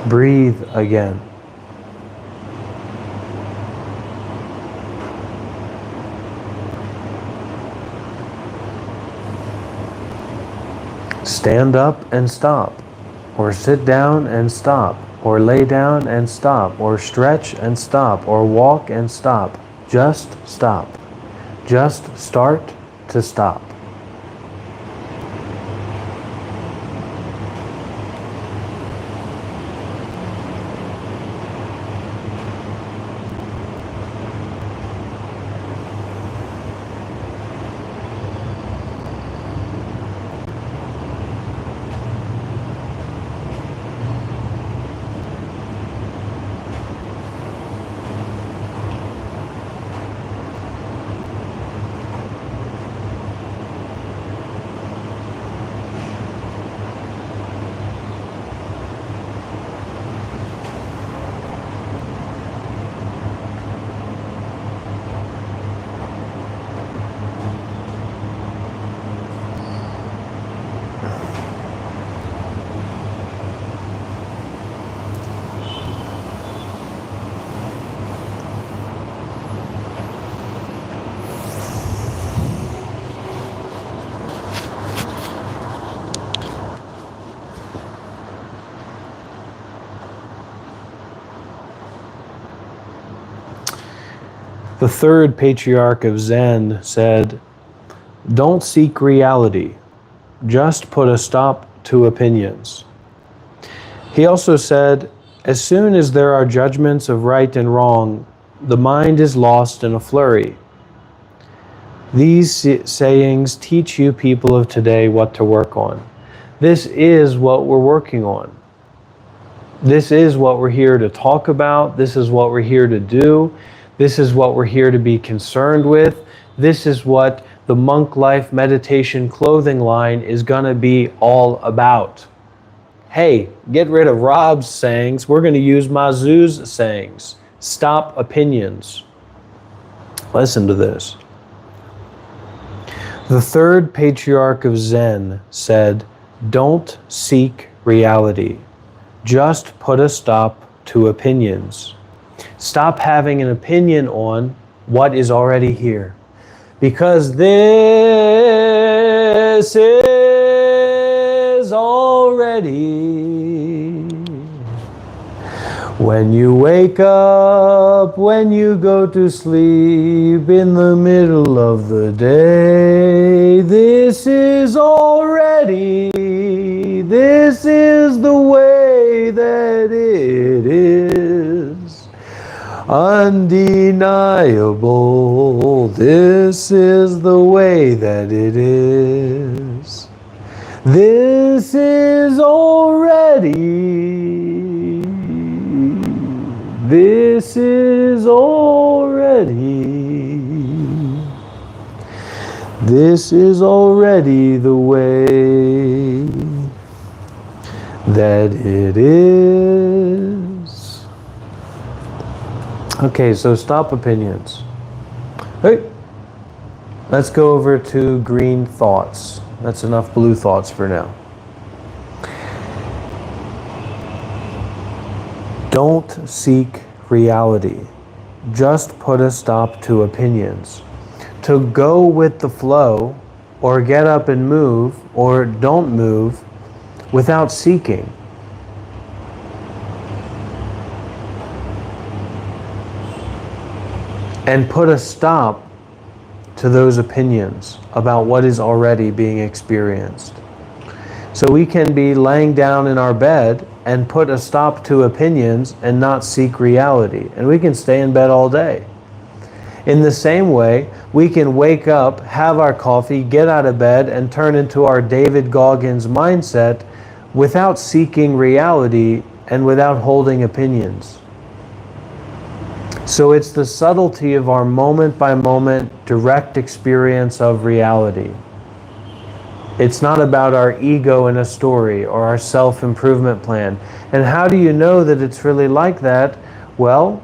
Breathe again. Stand up and stop, or sit down and stop, or lay down and stop, or stretch and stop, or walk and stop. Just stop. Just start to stop. The third patriarch of Zen said, "Don't seek reality, just put a stop to opinions." He also said, "As soon as there are judgments of right and wrong, the mind is lost in a flurry." These sayings teach you people of today what to work on. This is what we're working on. This is what we're here to talk about. This is what we're here to do. This is what we're here to be concerned with. This is what the Monk Life Meditation clothing line is going to be all about. Hey, get rid of Rob's sayings. We're going to use Mazu's sayings. Stop opinions. Listen to this. The third patriarch of Zen said, "Don't seek reality. Just put a stop to opinions." Stop having an opinion on what is already here. Because this is already. When you wake up, when you go to sleep, in the middle of the day, this is already. This is the way that it is. undeniable. This is the way that it is. This is already. This is already. This is already the way that it is. Okay, so stop opinions. Hey, let's go over to green thoughts. That's enough blue thoughts for now. Don't seek reality. Just put a stop to opinions. To go with the flow, or get up and move, or don't move, without seeking. And put a stop to those opinions about what is already being experienced. So we can be laying down in our bed and put a stop to opinions and not seek reality. And we can stay in bed all day. In the same way, we can wake up, have our coffee, get out of bed, and turn into our David Goggins mindset without seeking reality and without holding opinions. So it's the subtlety of our moment-by-moment direct experience of reality. It's not about our ego in a story or our self-improvement plan. And how do you know that it's really like that? Well,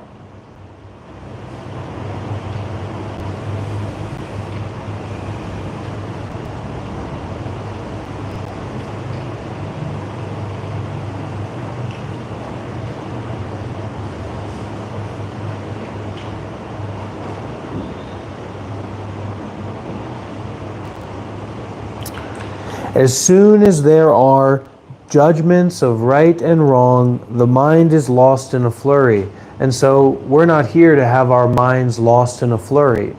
as soon as there are judgments of right and wrong, the mind is lost in a flurry. And so we're not here to have our minds lost in a flurry.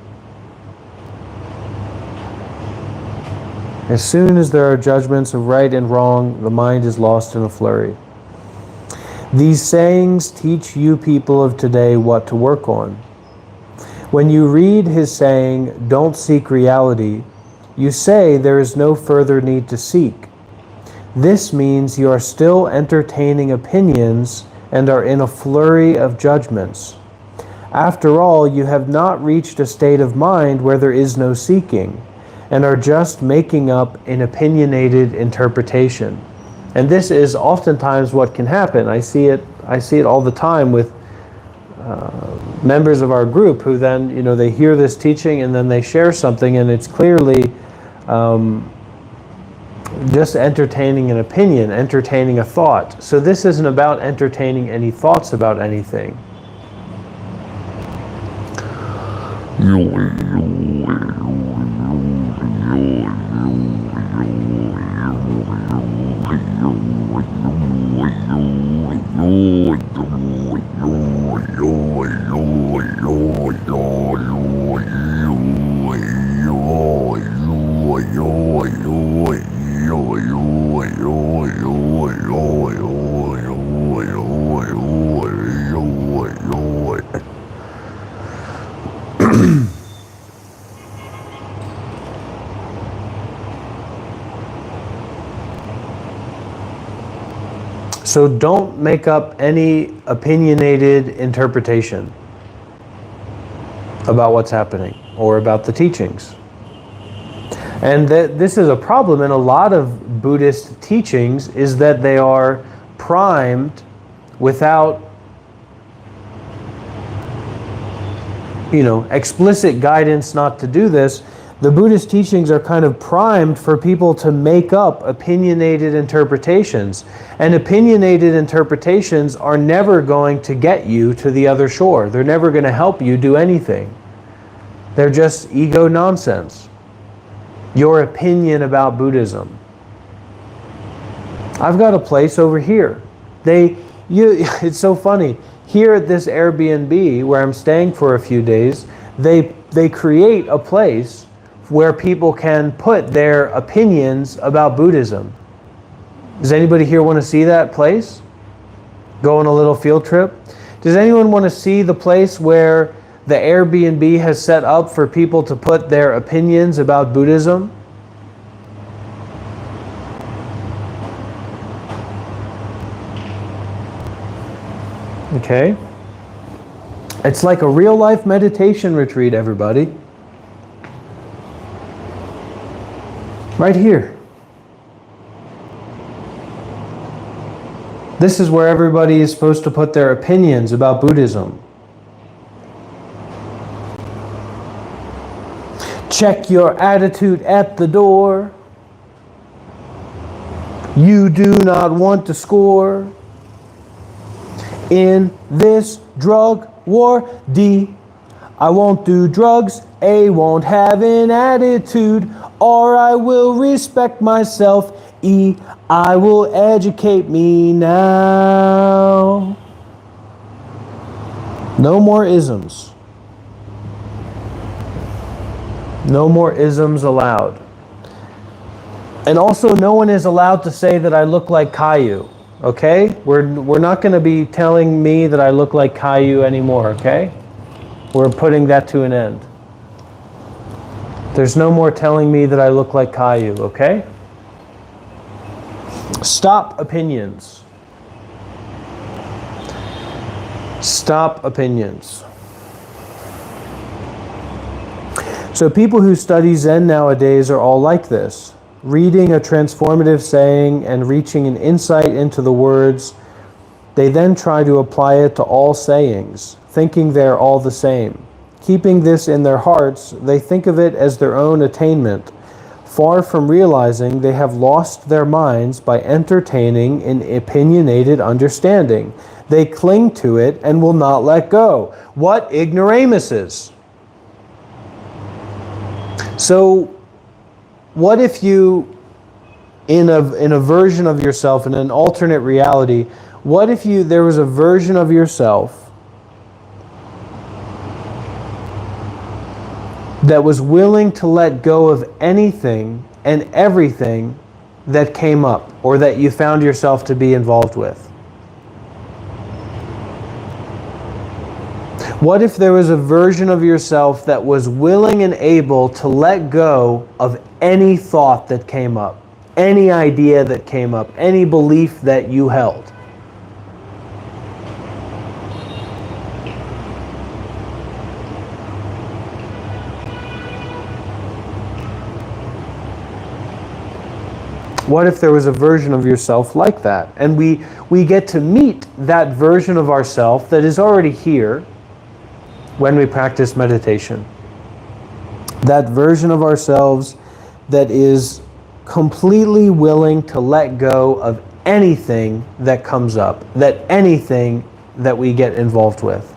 As soon as there are judgments of right and wrong, the mind is lost in a flurry. These sayings teach you people of today what to work on. When you read his saying, "Don't seek reality," you say there is no further need to seek. This means you are still entertaining opinions and are in a flurry of judgments. After all, you have not reached a state of mind where there is no seeking, and are just making up an opinionated interpretation. And this is oftentimes what can happen. I see it all the time with members of our group who then, they hear this teaching and then they share something, and it's clearly just entertaining an opinion, entertaining a thought. So this isn't about entertaining any thoughts about anything. So don't make up any opinionated interpretation about what's happening or about the teachings. And this is a problem in a lot of Buddhist teachings, is that they are primed without explicit guidance not to do this. The Buddhist teachings are kind of primed for people to make up opinionated interpretations. And opinionated interpretations are never going to get you to the other shore. They're never going to help you do anything. They're just ego nonsense. Your opinion about Buddhism. I've got a place over here. It's so funny. Here at this Airbnb, where I'm staying for a few days, they create a place where people can put their opinions about Buddhism. Does anybody here want to see that place? Go on a little field trip? Does anyone want to see the place where the Airbnb has set up for people to put their opinions about Buddhism? Okay. It's like a real-life meditation retreat, everybody. Right here. This is where everybody is supposed to put their opinions about Buddhism. Check your attitude at the door. You do not want to score in this drug war. D, I won't do drugs. A, won't have an attitude. R, I will respect myself. E, I will educate me now. No more isms. No more isms allowed. And also, no one is allowed to say that I look like Caillou. Okay? We're not going to be telling me that I look like Caillou anymore, okay? We're putting that to an end. There's no more telling me that I look like Caillou, okay? Stop opinions. Stop opinions. So people who study Zen nowadays are all like this. Reading a transformative saying and reaching an insight into the words, they then try to apply it to all sayings, thinking they're all the same. Keeping this in their hearts, they think of it as their own attainment, far from realizing they have lost their minds by entertaining an opinionated understanding. They cling to it and will not let go. What ignoramuses! So, what if you, in a version of yourself, in an alternate reality, what if there was a version of yourself that was willing to let go of anything and everything that came up or that you found yourself to be involved with? What if there was a version of yourself that was willing and able to let go of any thought that came up, any idea that came up, any belief that you held? What if there was a version of yourself like that? And we get to meet that version of ourself that is already here when we practice meditation. That version of ourselves that is completely willing to let go of anything that comes up, that anything that we get involved with.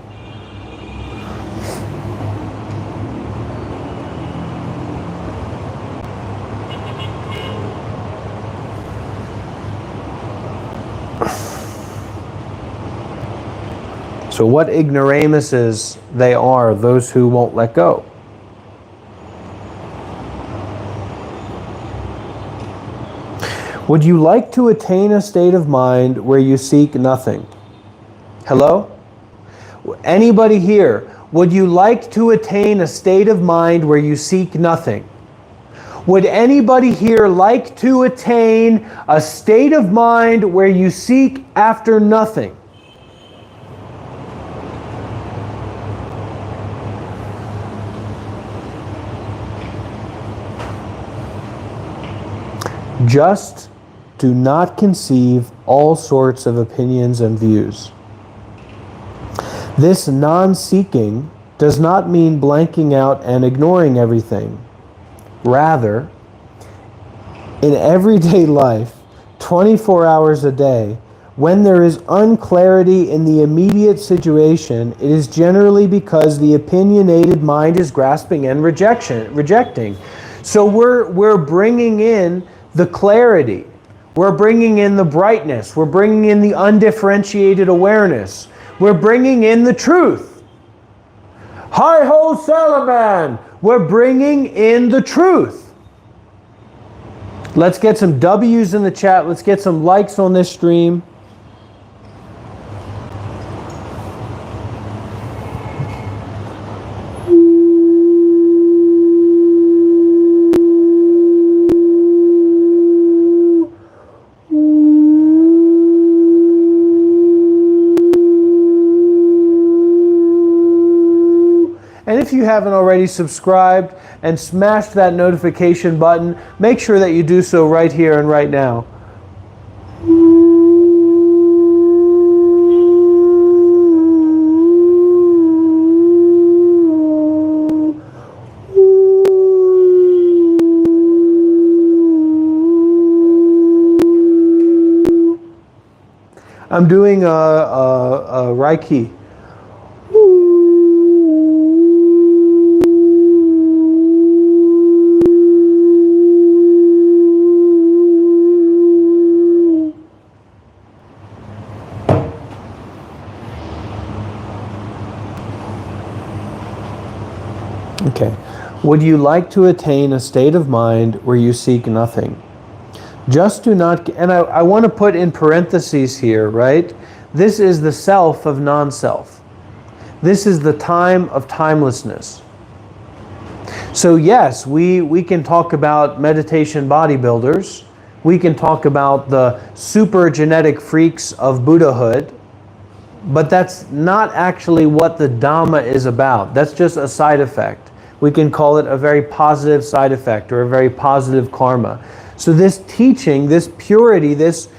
So what ignoramuses they are, those who won't let go. Would you like to attain a state of mind where you seek nothing? Hello? Anybody here, would you like to attain a state of mind where you seek nothing? Would anybody here like to attain a state of mind where you seek after nothing? Just do not conceive all sorts of opinions and views. This non-seeking does not mean blanking out and ignoring everything. Rather, in everyday life, 24 hours a day, when there is unclarity in the immediate situation, it is generally because the opinionated mind is grasping and rejecting. So we're bringing in the clarity. We're bringing in the brightness. We're bringing in the undifferentiated awareness. We're bringing in the truth. Hi-ho, Salaman! We're bringing in the truth. Let's get some W's in the chat. Let's get some likes on this stream. if you haven't already subscribed and smashed that notification button, make sure that you do so right here and right now. I'm doing a Reiki. Okay. Would you like to attain a state of mind where you seek nothing? Just do not, and I want to put in parentheses here, right? This is the self of non-self. This is the time of timelessness. So yes, we can talk about meditation bodybuilders. We can talk about the super genetic freaks of Buddhahood. But that's not actually what the Dhamma is about. That's just a side effect. We can call it a very positive side effect or a very positive karma. So this teaching, this purity, this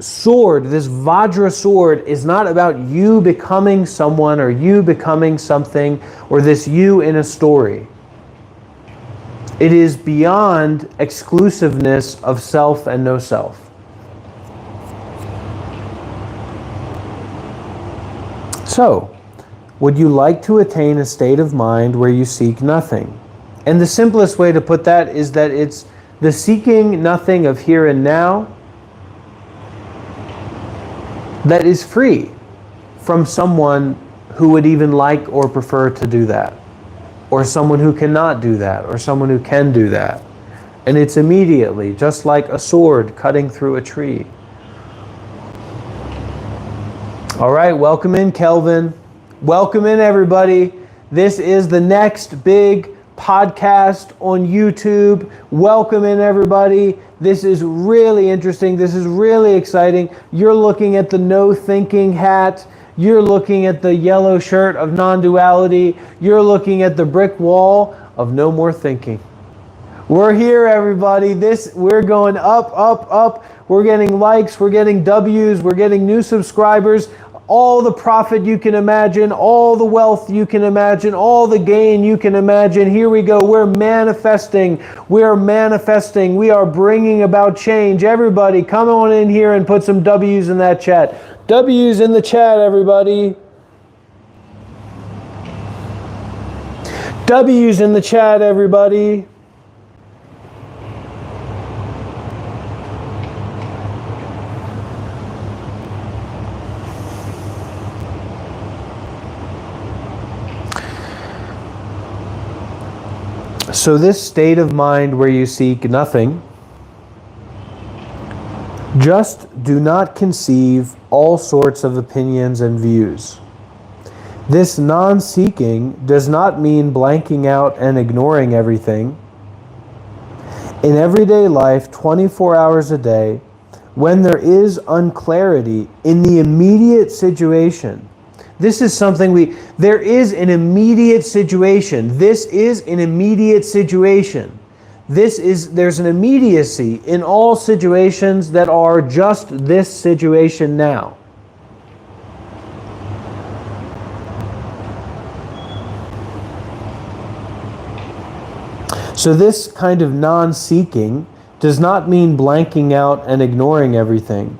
sword, this Vajra sword is not about you becoming someone or you becoming something or this you in a story. It is beyond exclusiveness of self and no self. So, would you like to attain a state of mind where you seek nothing? And the simplest way to put that is that it's the seeking nothing of here and now that is free from someone who would even like or prefer to do that, or someone who cannot do that, or someone who can do that. And it's immediately, just like a sword cutting through a tree. All right, welcome in, Kelvin. Welcome in, everybody. This is the next big podcast on YouTube. Welcome in, everybody. This is really interesting. This is really exciting. You're looking at the no thinking hat. You're looking at the yellow shirt of non-duality. You're looking at the brick wall of no more thinking. We're here, everybody. We're going up, up, up. We're getting likes. We're getting W's. We're getting new subscribers. All the profit you can imagine, all the wealth you can imagine, all the gain you can imagine. Here we go. We're manifesting. We're manifesting. We are bringing about change. Everybody, come on in here and put some W's in that chat. W's in the chat, everybody. W's in the chat, everybody. So this state of mind where you seek nothing, just do not conceive all sorts of opinions and views. This non-seeking does not mean blanking out and ignoring everything. In everyday life, 24 hours a day, when there is unclarity in the immediate situation, this is something there is an immediate situation. This is an immediate situation. There's an immediacy in all situations that are just this situation now. So this kind of non-seeking does not mean blanking out and ignoring everything.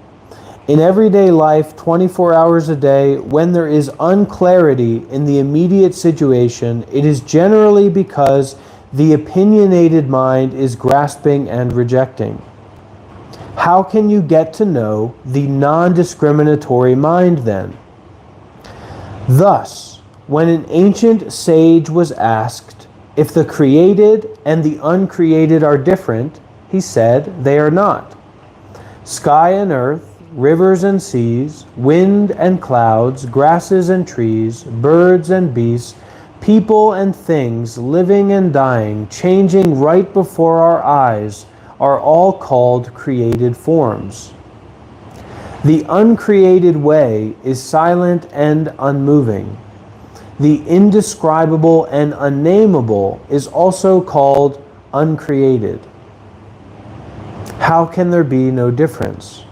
In everyday life, 24 hours a day, when there is unclarity in the immediate situation, it is generally because the opinionated mind is grasping and rejecting. How can you get to know the non-discriminatory mind then? Thus, when an ancient sage was asked if the created and the uncreated are different, he said they are not. Sky and earth, rivers and seas, wind and clouds, grasses and trees, birds and beasts, people and things, living and dying, changing right before our eyes, are all called created forms. The uncreated way is silent and unmoving. The indescribable and unnameable is also called uncreated. How can there be no difference?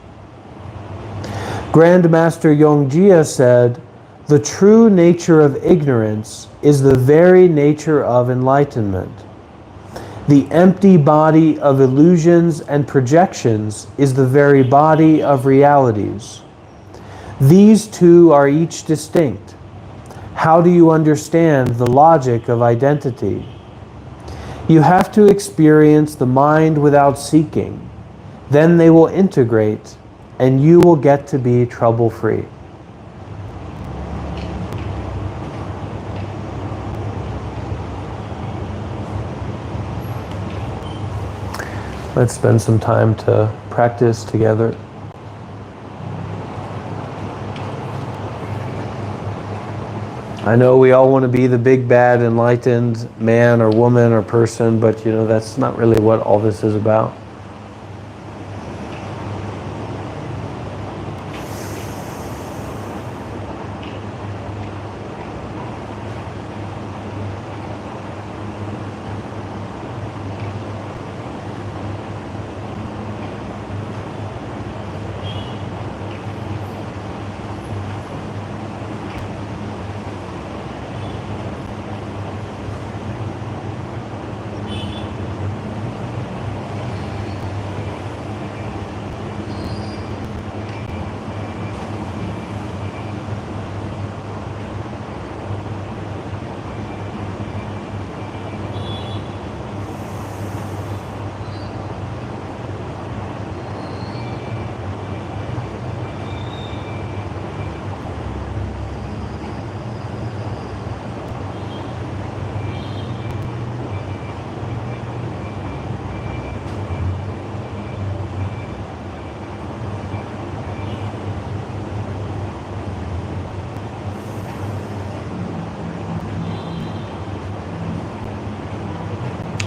Grandmaster Yongjia said, "The true nature of ignorance is the very nature of enlightenment. The empty body of illusions and projections is the very body of realities. These two are each distinct. How do you understand the logic of identity? You have to experience the mind without seeking. Then they will integrate, and you will get to be trouble-free." Let's spend some time to practice together. I know we all want to be the big, bad, enlightened man or woman or person, but that's not really what all this is about.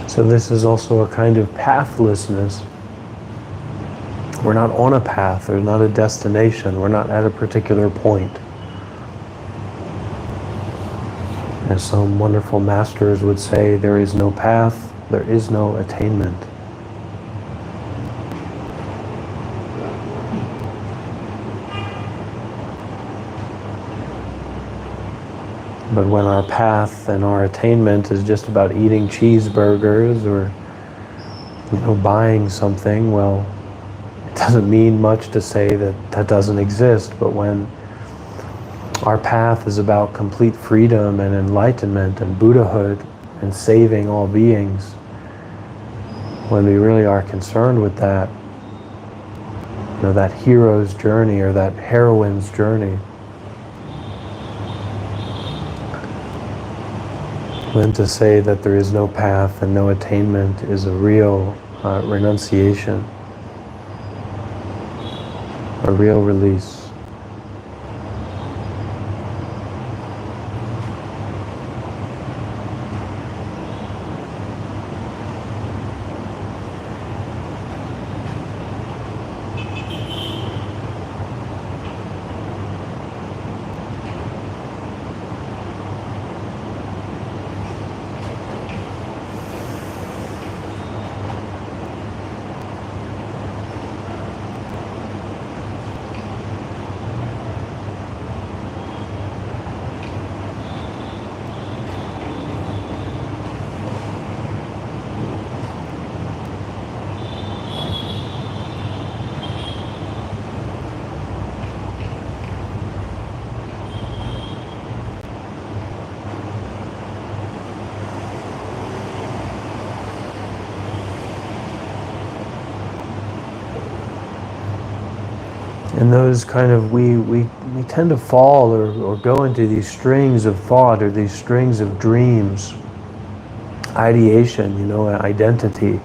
So this is also a kind of pathlessness. We're not on a path, there's not a destination, we're not at a particular point. As some wonderful masters would say, there is no path, there is no attainment. But when our path and our attainment is just about eating cheeseburgers or buying something, well, it doesn't mean much to say that that doesn't exist. But when our path is about complete freedom and enlightenment and Buddhahood and saving all beings, when we really are concerned with that, that hero's journey or that heroine's journey, then to say that there is no path and no attainment is a real renunciation, a real release. And those kind of, we tend to fall or go into these strings of thought or these strings of dreams, ideation, identity,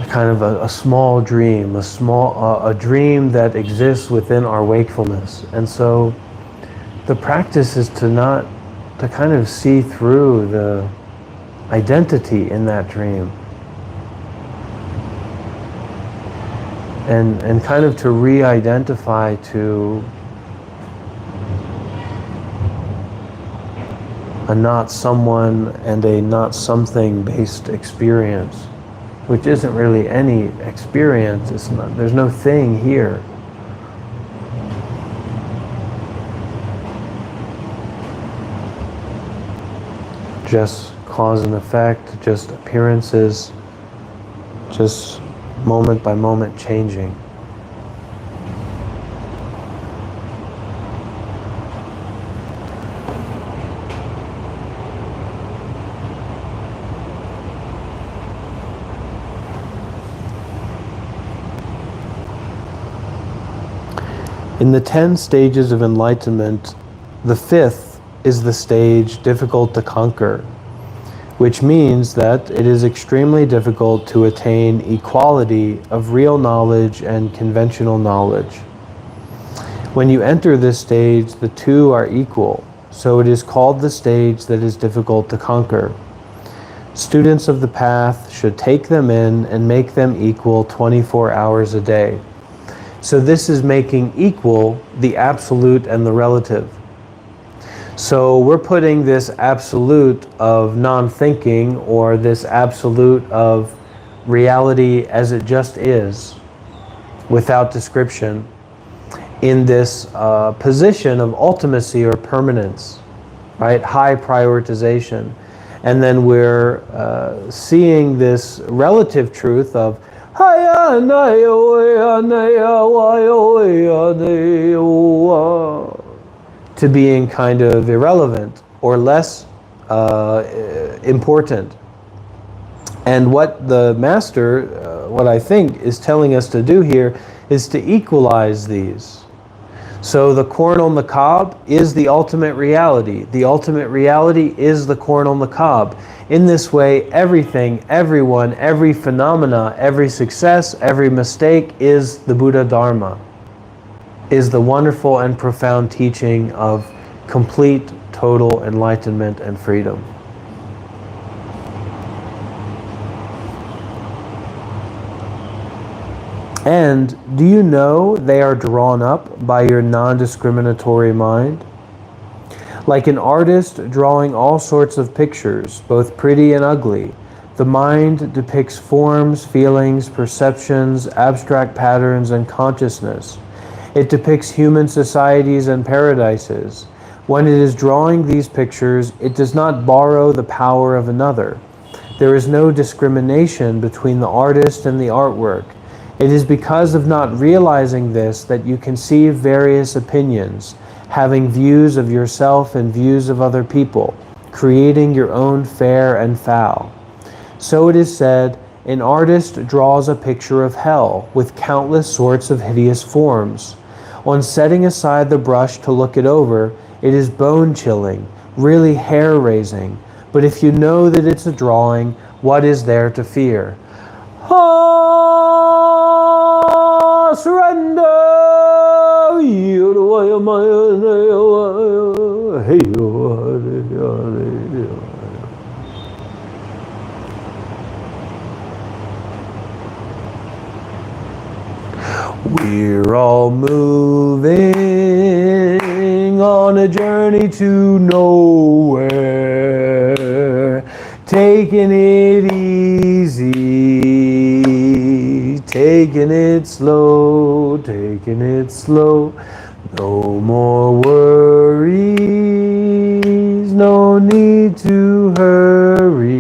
kind of a small dream, a dream that exists within our wakefulness. And so the practice is to kind of see through the identity in that dream. And kind of to re-identify to a not someone and a not something based experience, which isn't really any experience. There's no thing here. Just cause and effect, just appearances, just moment by moment changing. In the 10 stages of enlightenment, the 5th is the stage difficult to conquer, which means that it is extremely difficult to attain equality of real knowledge and conventional knowledge. When you enter this stage, the two are equal, so it is called the stage that is difficult to conquer. Students of the path should take them in and make them equal 24 hours a day. So this is making equal the absolute and the relative. So we're putting this absolute of non-thinking, or this absolute of reality as it just is, without description, in this position of ultimacy or permanence, right? High prioritization. And then we're seeing this relative truth of to being kind of irrelevant or less important. And what the Master, what I think is telling us to do here, is to equalize these. So the cornel macabre is the ultimate reality. The ultimate reality is the cornel macabre. In this way, everything, everyone, every phenomena, every success, every mistake is the Buddha Dharma, is the wonderful and profound teaching of complete, total enlightenment and freedom. And do you know they are drawn up by your non-discriminatory mind? Like an artist drawing all sorts of pictures, both pretty and ugly, the mind depicts forms, feelings, perceptions, abstract patterns, and consciousness. It depicts human societies and paradises. When it is drawing these pictures, it does not borrow the power of another. There is no discrimination between the artist and the artwork. It is because of not realizing this that you conceive various opinions, having views of yourself and views of other people, creating your own fair and foul. So it is said, an artist draws a picture of hell with countless sorts of hideous forms. On setting aside the brush to look it over, it is bone-chilling, really hair-raising. But if you know that it's a drawing, what is there to fear? Surrender. We're all moving on a journey to nowhere, taking it easy, taking it slow, taking it slow. No more worries, no need to hurry,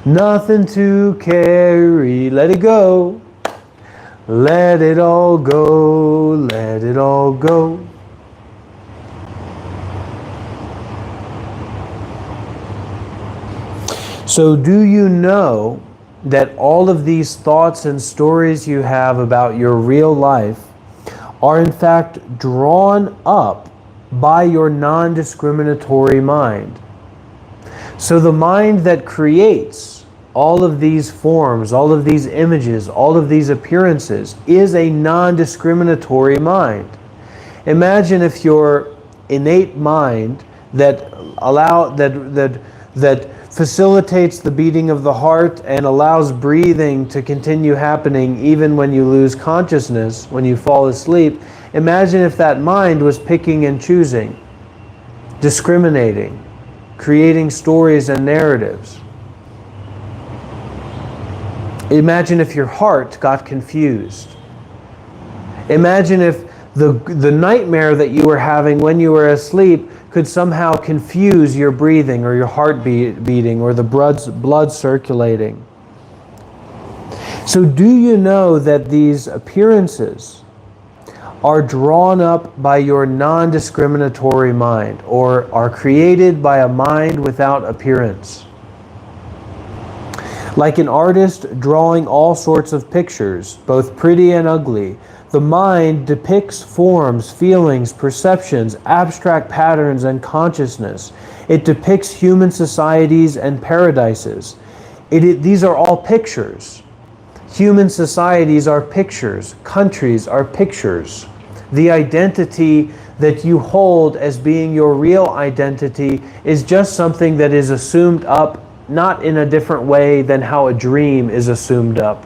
nothing to carry, let it go. Let it all go, let it all go. So do you know that all of these thoughts and stories you have about your real life are in fact drawn up by your non-discriminatory mind? So the mind that creates all of these forms, all of these images, all of these appearances is a non-discriminatory mind. Imagine if your innate mind that facilitates the beating of the heart and allows breathing to continue happening even when you lose consciousness, when you fall asleep. Imagine if that mind was picking and choosing, discriminating, creating stories and narratives. Imagine if your heart got confused. Imagine if the nightmare that you were having when you were asleep could somehow confuse your breathing or your heart beating or the blood circulating. So do you know that these appearances are drawn up by your non-discriminatory mind, or are created by a mind without appearance? Like an artist drawing all sorts of pictures, both pretty and ugly, the mind depicts forms, feelings, perceptions, abstract patterns, and consciousness. It depicts human societies and paradises. These are all pictures. Human societies are pictures. Countries are pictures. The identity that you hold as being your real identity is just something that is assumed up, not in a different way than how a dream is assumed up.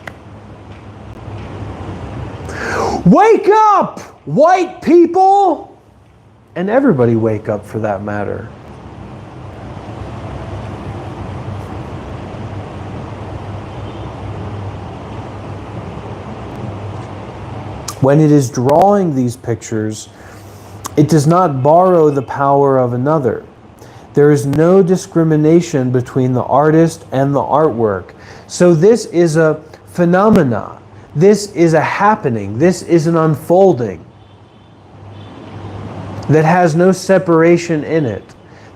Wake up, white people! And everybody wake up for that matter. When it is drawing these pictures, it does not borrow the power of another. There is no discrimination between the artist and the artwork. So this is a phenomena. This is a happening. This is an unfolding that has no separation in it.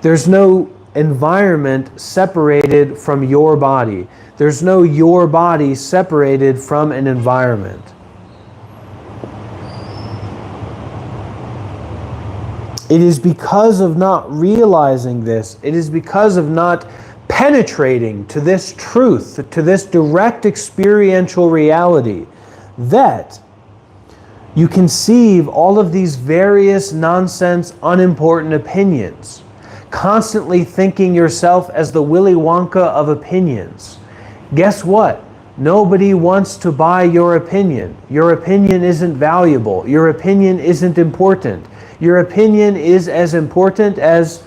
There's no environment separated from your body. There's no your body separated from an environment. It is because of not realizing this, it is because of not penetrating to this truth, to this direct experiential reality, that you conceive all of these various nonsense, unimportant opinions, constantly thinking yourself as the Willy Wonka of opinions. Guess what? Nobody wants to buy your opinion. Your opinion isn't valuable. Your opinion isn't important. Your opinion is as important as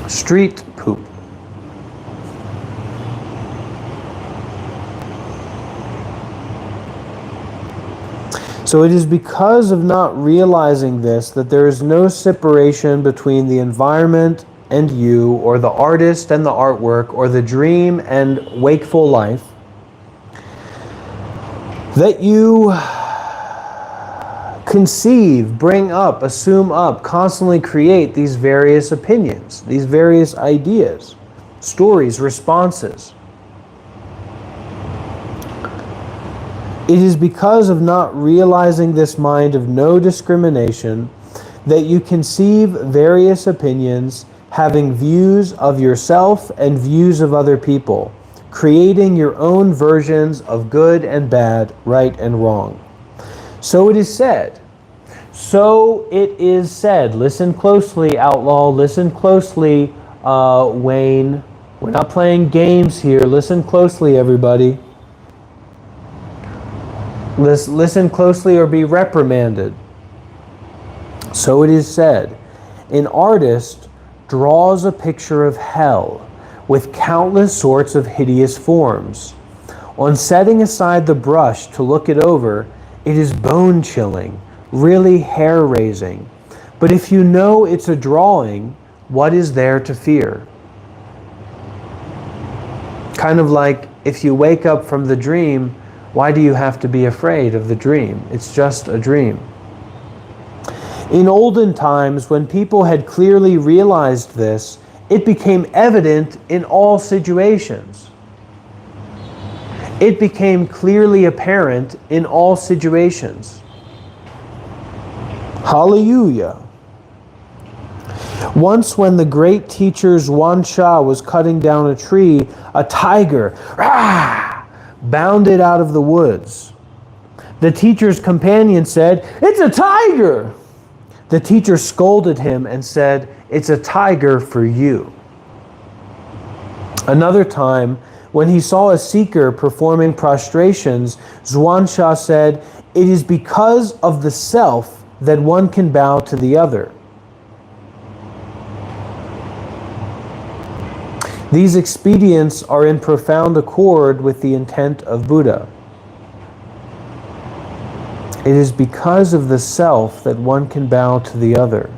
street poop. So it is because of not realizing this that there is no separation between the environment and you, or the artist and the artwork, or the dream and wakeful life, that you conceive, bring up, assume up, constantly create these various opinions, these various ideas, stories, responses. It is because of not realizing this mind of no discrimination that you conceive various opinions, having views of yourself and views of other people, creating your own versions of good and bad, right and wrong. So it is said. So it is said. Listen closely, outlaw. Listen closely, Wayne. We're not playing games here. Listen closely, everybody. Listen closely or be reprimanded. So it is said, an artist draws a picture of hell with countless sorts of hideous forms. On setting aside the brush to look it over, it is bone-chilling, really hair-raising. But if you know it's a drawing, what is there to fear? Kind of like if you wake up from the dream, why do you have to be afraid of the dream? It's just a dream. In olden times, when people had clearly realized this, it became evident in all situations. It became clearly apparent in all situations. Hallelujah. Once when the great teacher Yuan Sha was cutting down a tree, a tiger bounded out of the woods. The teacher's companion said, "It's a tiger." The teacher scolded him and said, "It's a tiger for you." Another time, when he saw a seeker performing prostrations, Zhuansha said, "It is because of the self that one can bow to the other." These expedients are in profound accord with the intent of Buddha. It is because of the self that one can bow to the other.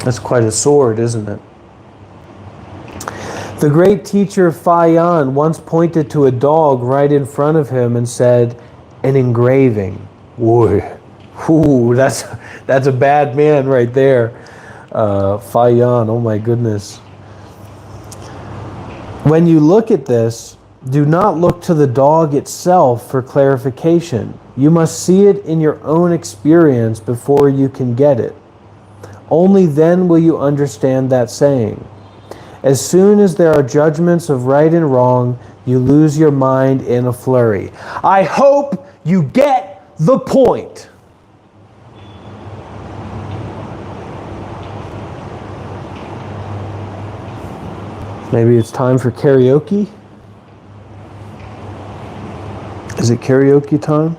That's quite a sword, isn't it? The great teacher Fa Yan once pointed to a dog right in front of him and said, "An engraving." Ooh, that's a bad man right there. Fa Yan, oh my goodness. When you look at this, do not look to the dog itself for clarification. You must see it in your own experience before you can get it. Only then will you understand that saying. As soon as there are judgments of right and wrong, you lose your mind in a flurry. I hope you get the point. Maybe it's time for karaoke? Is it karaoke time?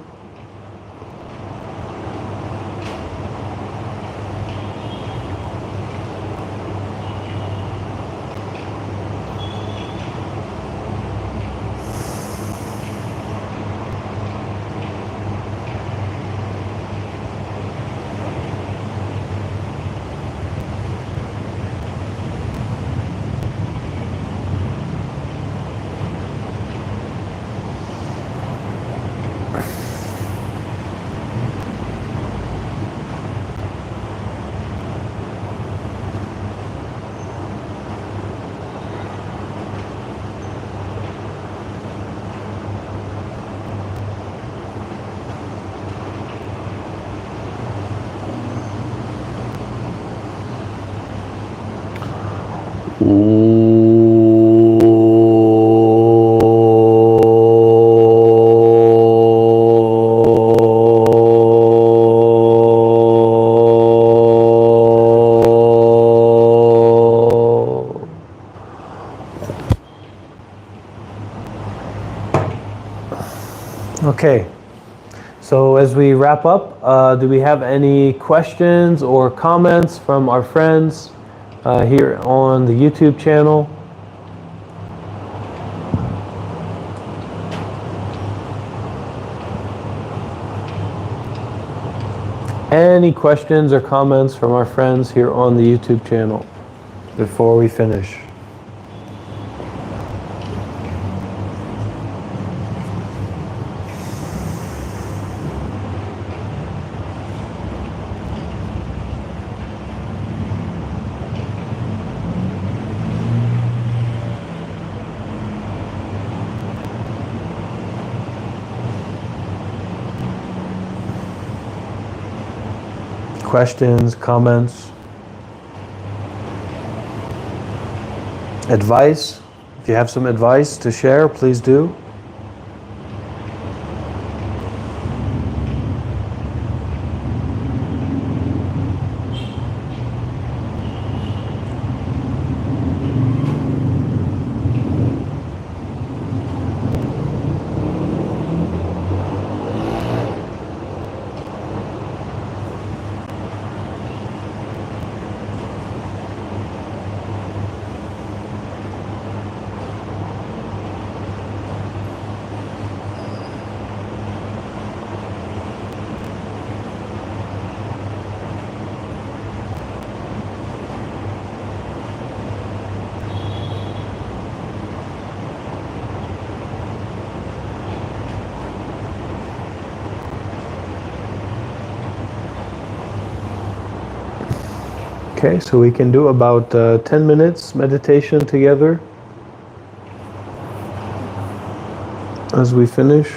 Okay, so as we wrap up, do we have any questions or comments from our friends here on the YouTube channel? Any questions or comments from our friends here on the YouTube channel before we finish? Questions, comments, advice? If you have some advice to share, please do. Okay, so we can do about 10 minutes meditation together as we finish.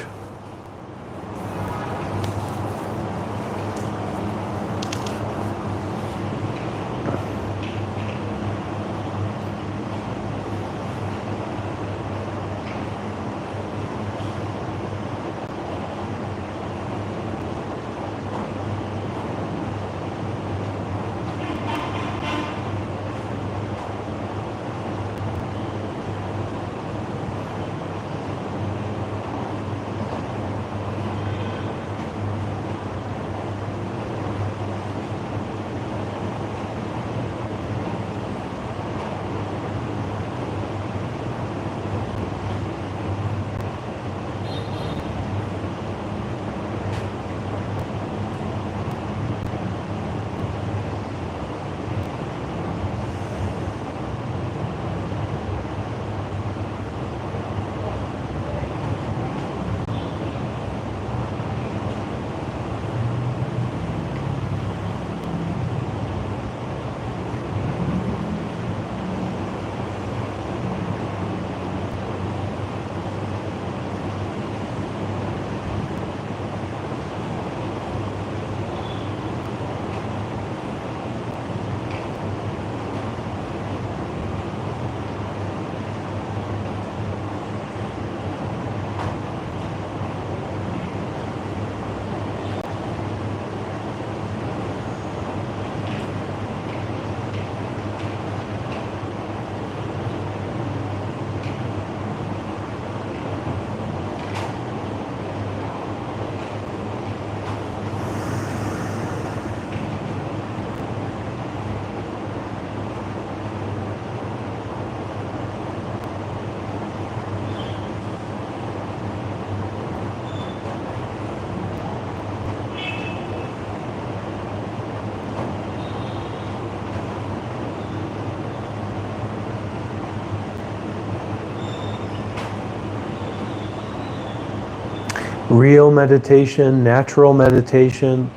Real meditation, natural meditation,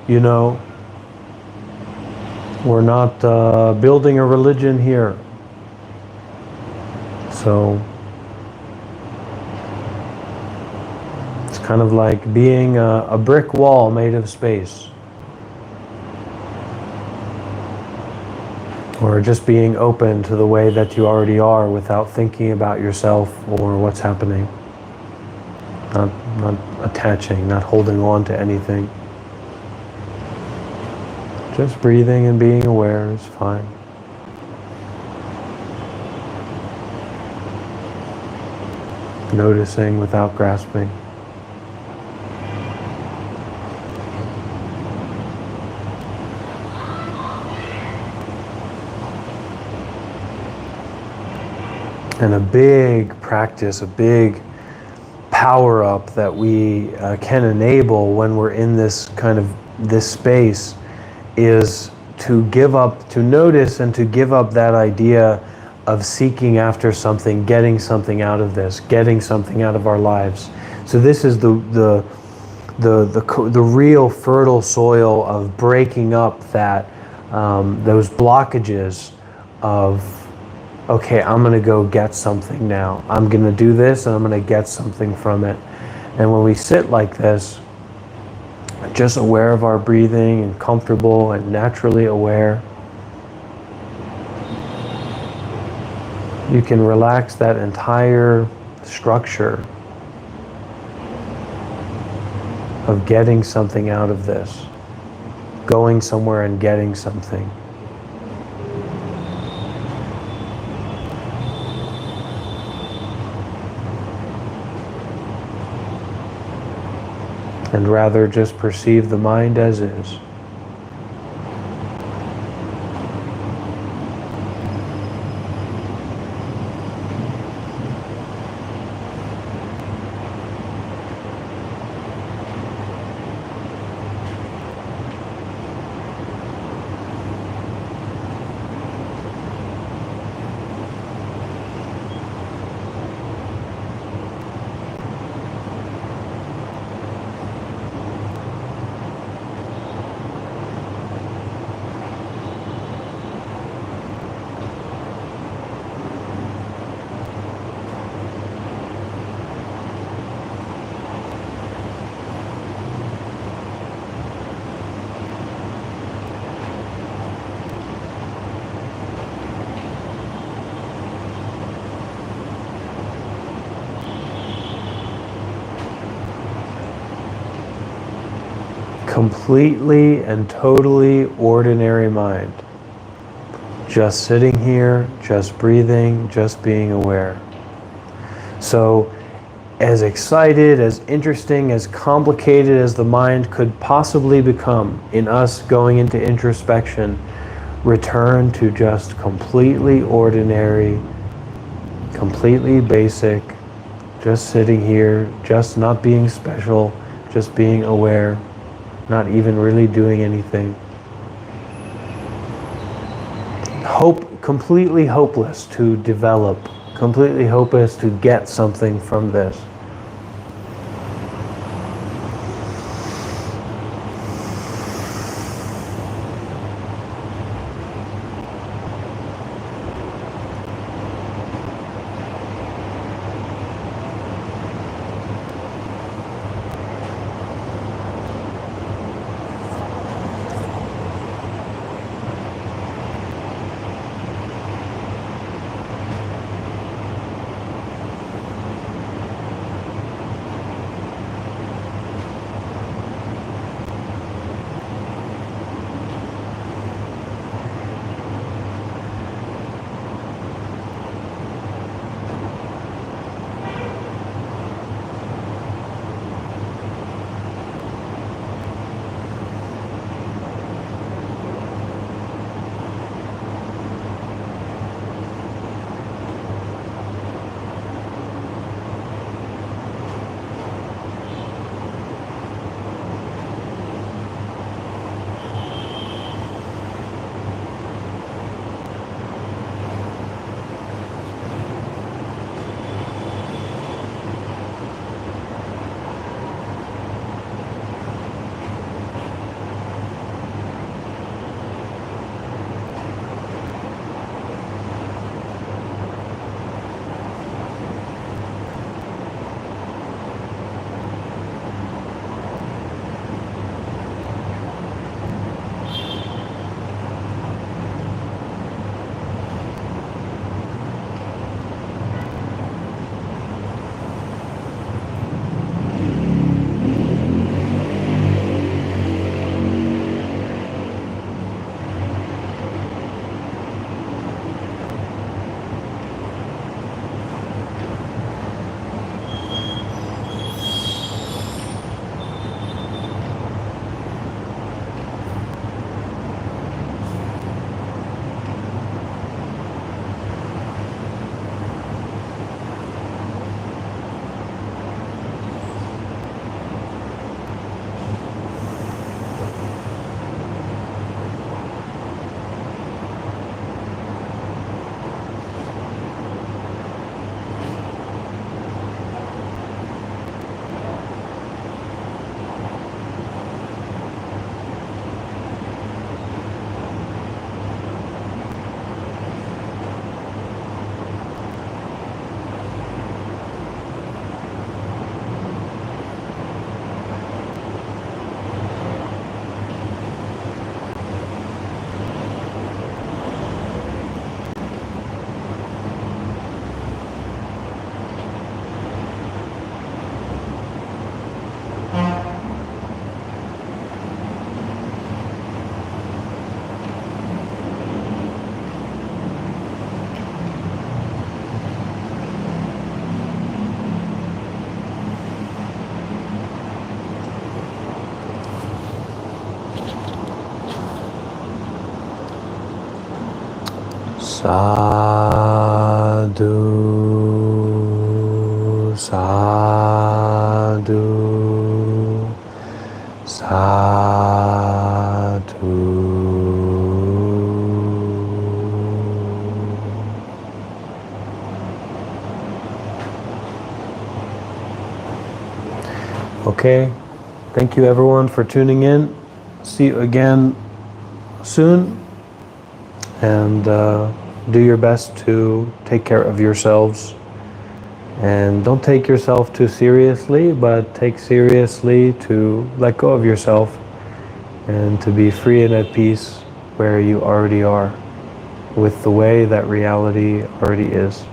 you know, we're not building a religion here. So it's kind of like being a brick wall made of space. Or just being open to the way that you already are without thinking about yourself or what's happening. Not attaching, not holding on to anything. Just breathing and being aware is fine. Noticing without grasping. And a big practice, a big power up that we can enable when we're in this kind of this space is to give up, to notice and to give up that idea of seeking after something, getting something out of this, getting something out of our lives. So this is the real fertile soil of breaking up that those blockages of, okay, I'm going to go get something now. I'm going to do this and I'm going to get something from it. And when we sit like this, just aware of our breathing and comfortable and naturally aware, you can relax that entire structure of getting something out of this, going somewhere and getting something. And rather just perceive the mind as is. completely and totally ordinary mind. Just sitting here, just breathing, just being aware. So, as excited, as interesting, as complicated as the mind could possibly become in us going into introspection, return to just completely ordinary, completely basic, just sitting here, just not being special, just being aware, not even really doing anything. Completely hopeless to develop, completely hopeless to get something from this. Sadhu, sadhu, sadhu. Okay, thank you everyone for tuning in. See you again soon, and do your best to take care of yourselves, and don't take yourself too seriously, but take seriously to let go of yourself and to be free and at peace where you already are with the way that reality already is.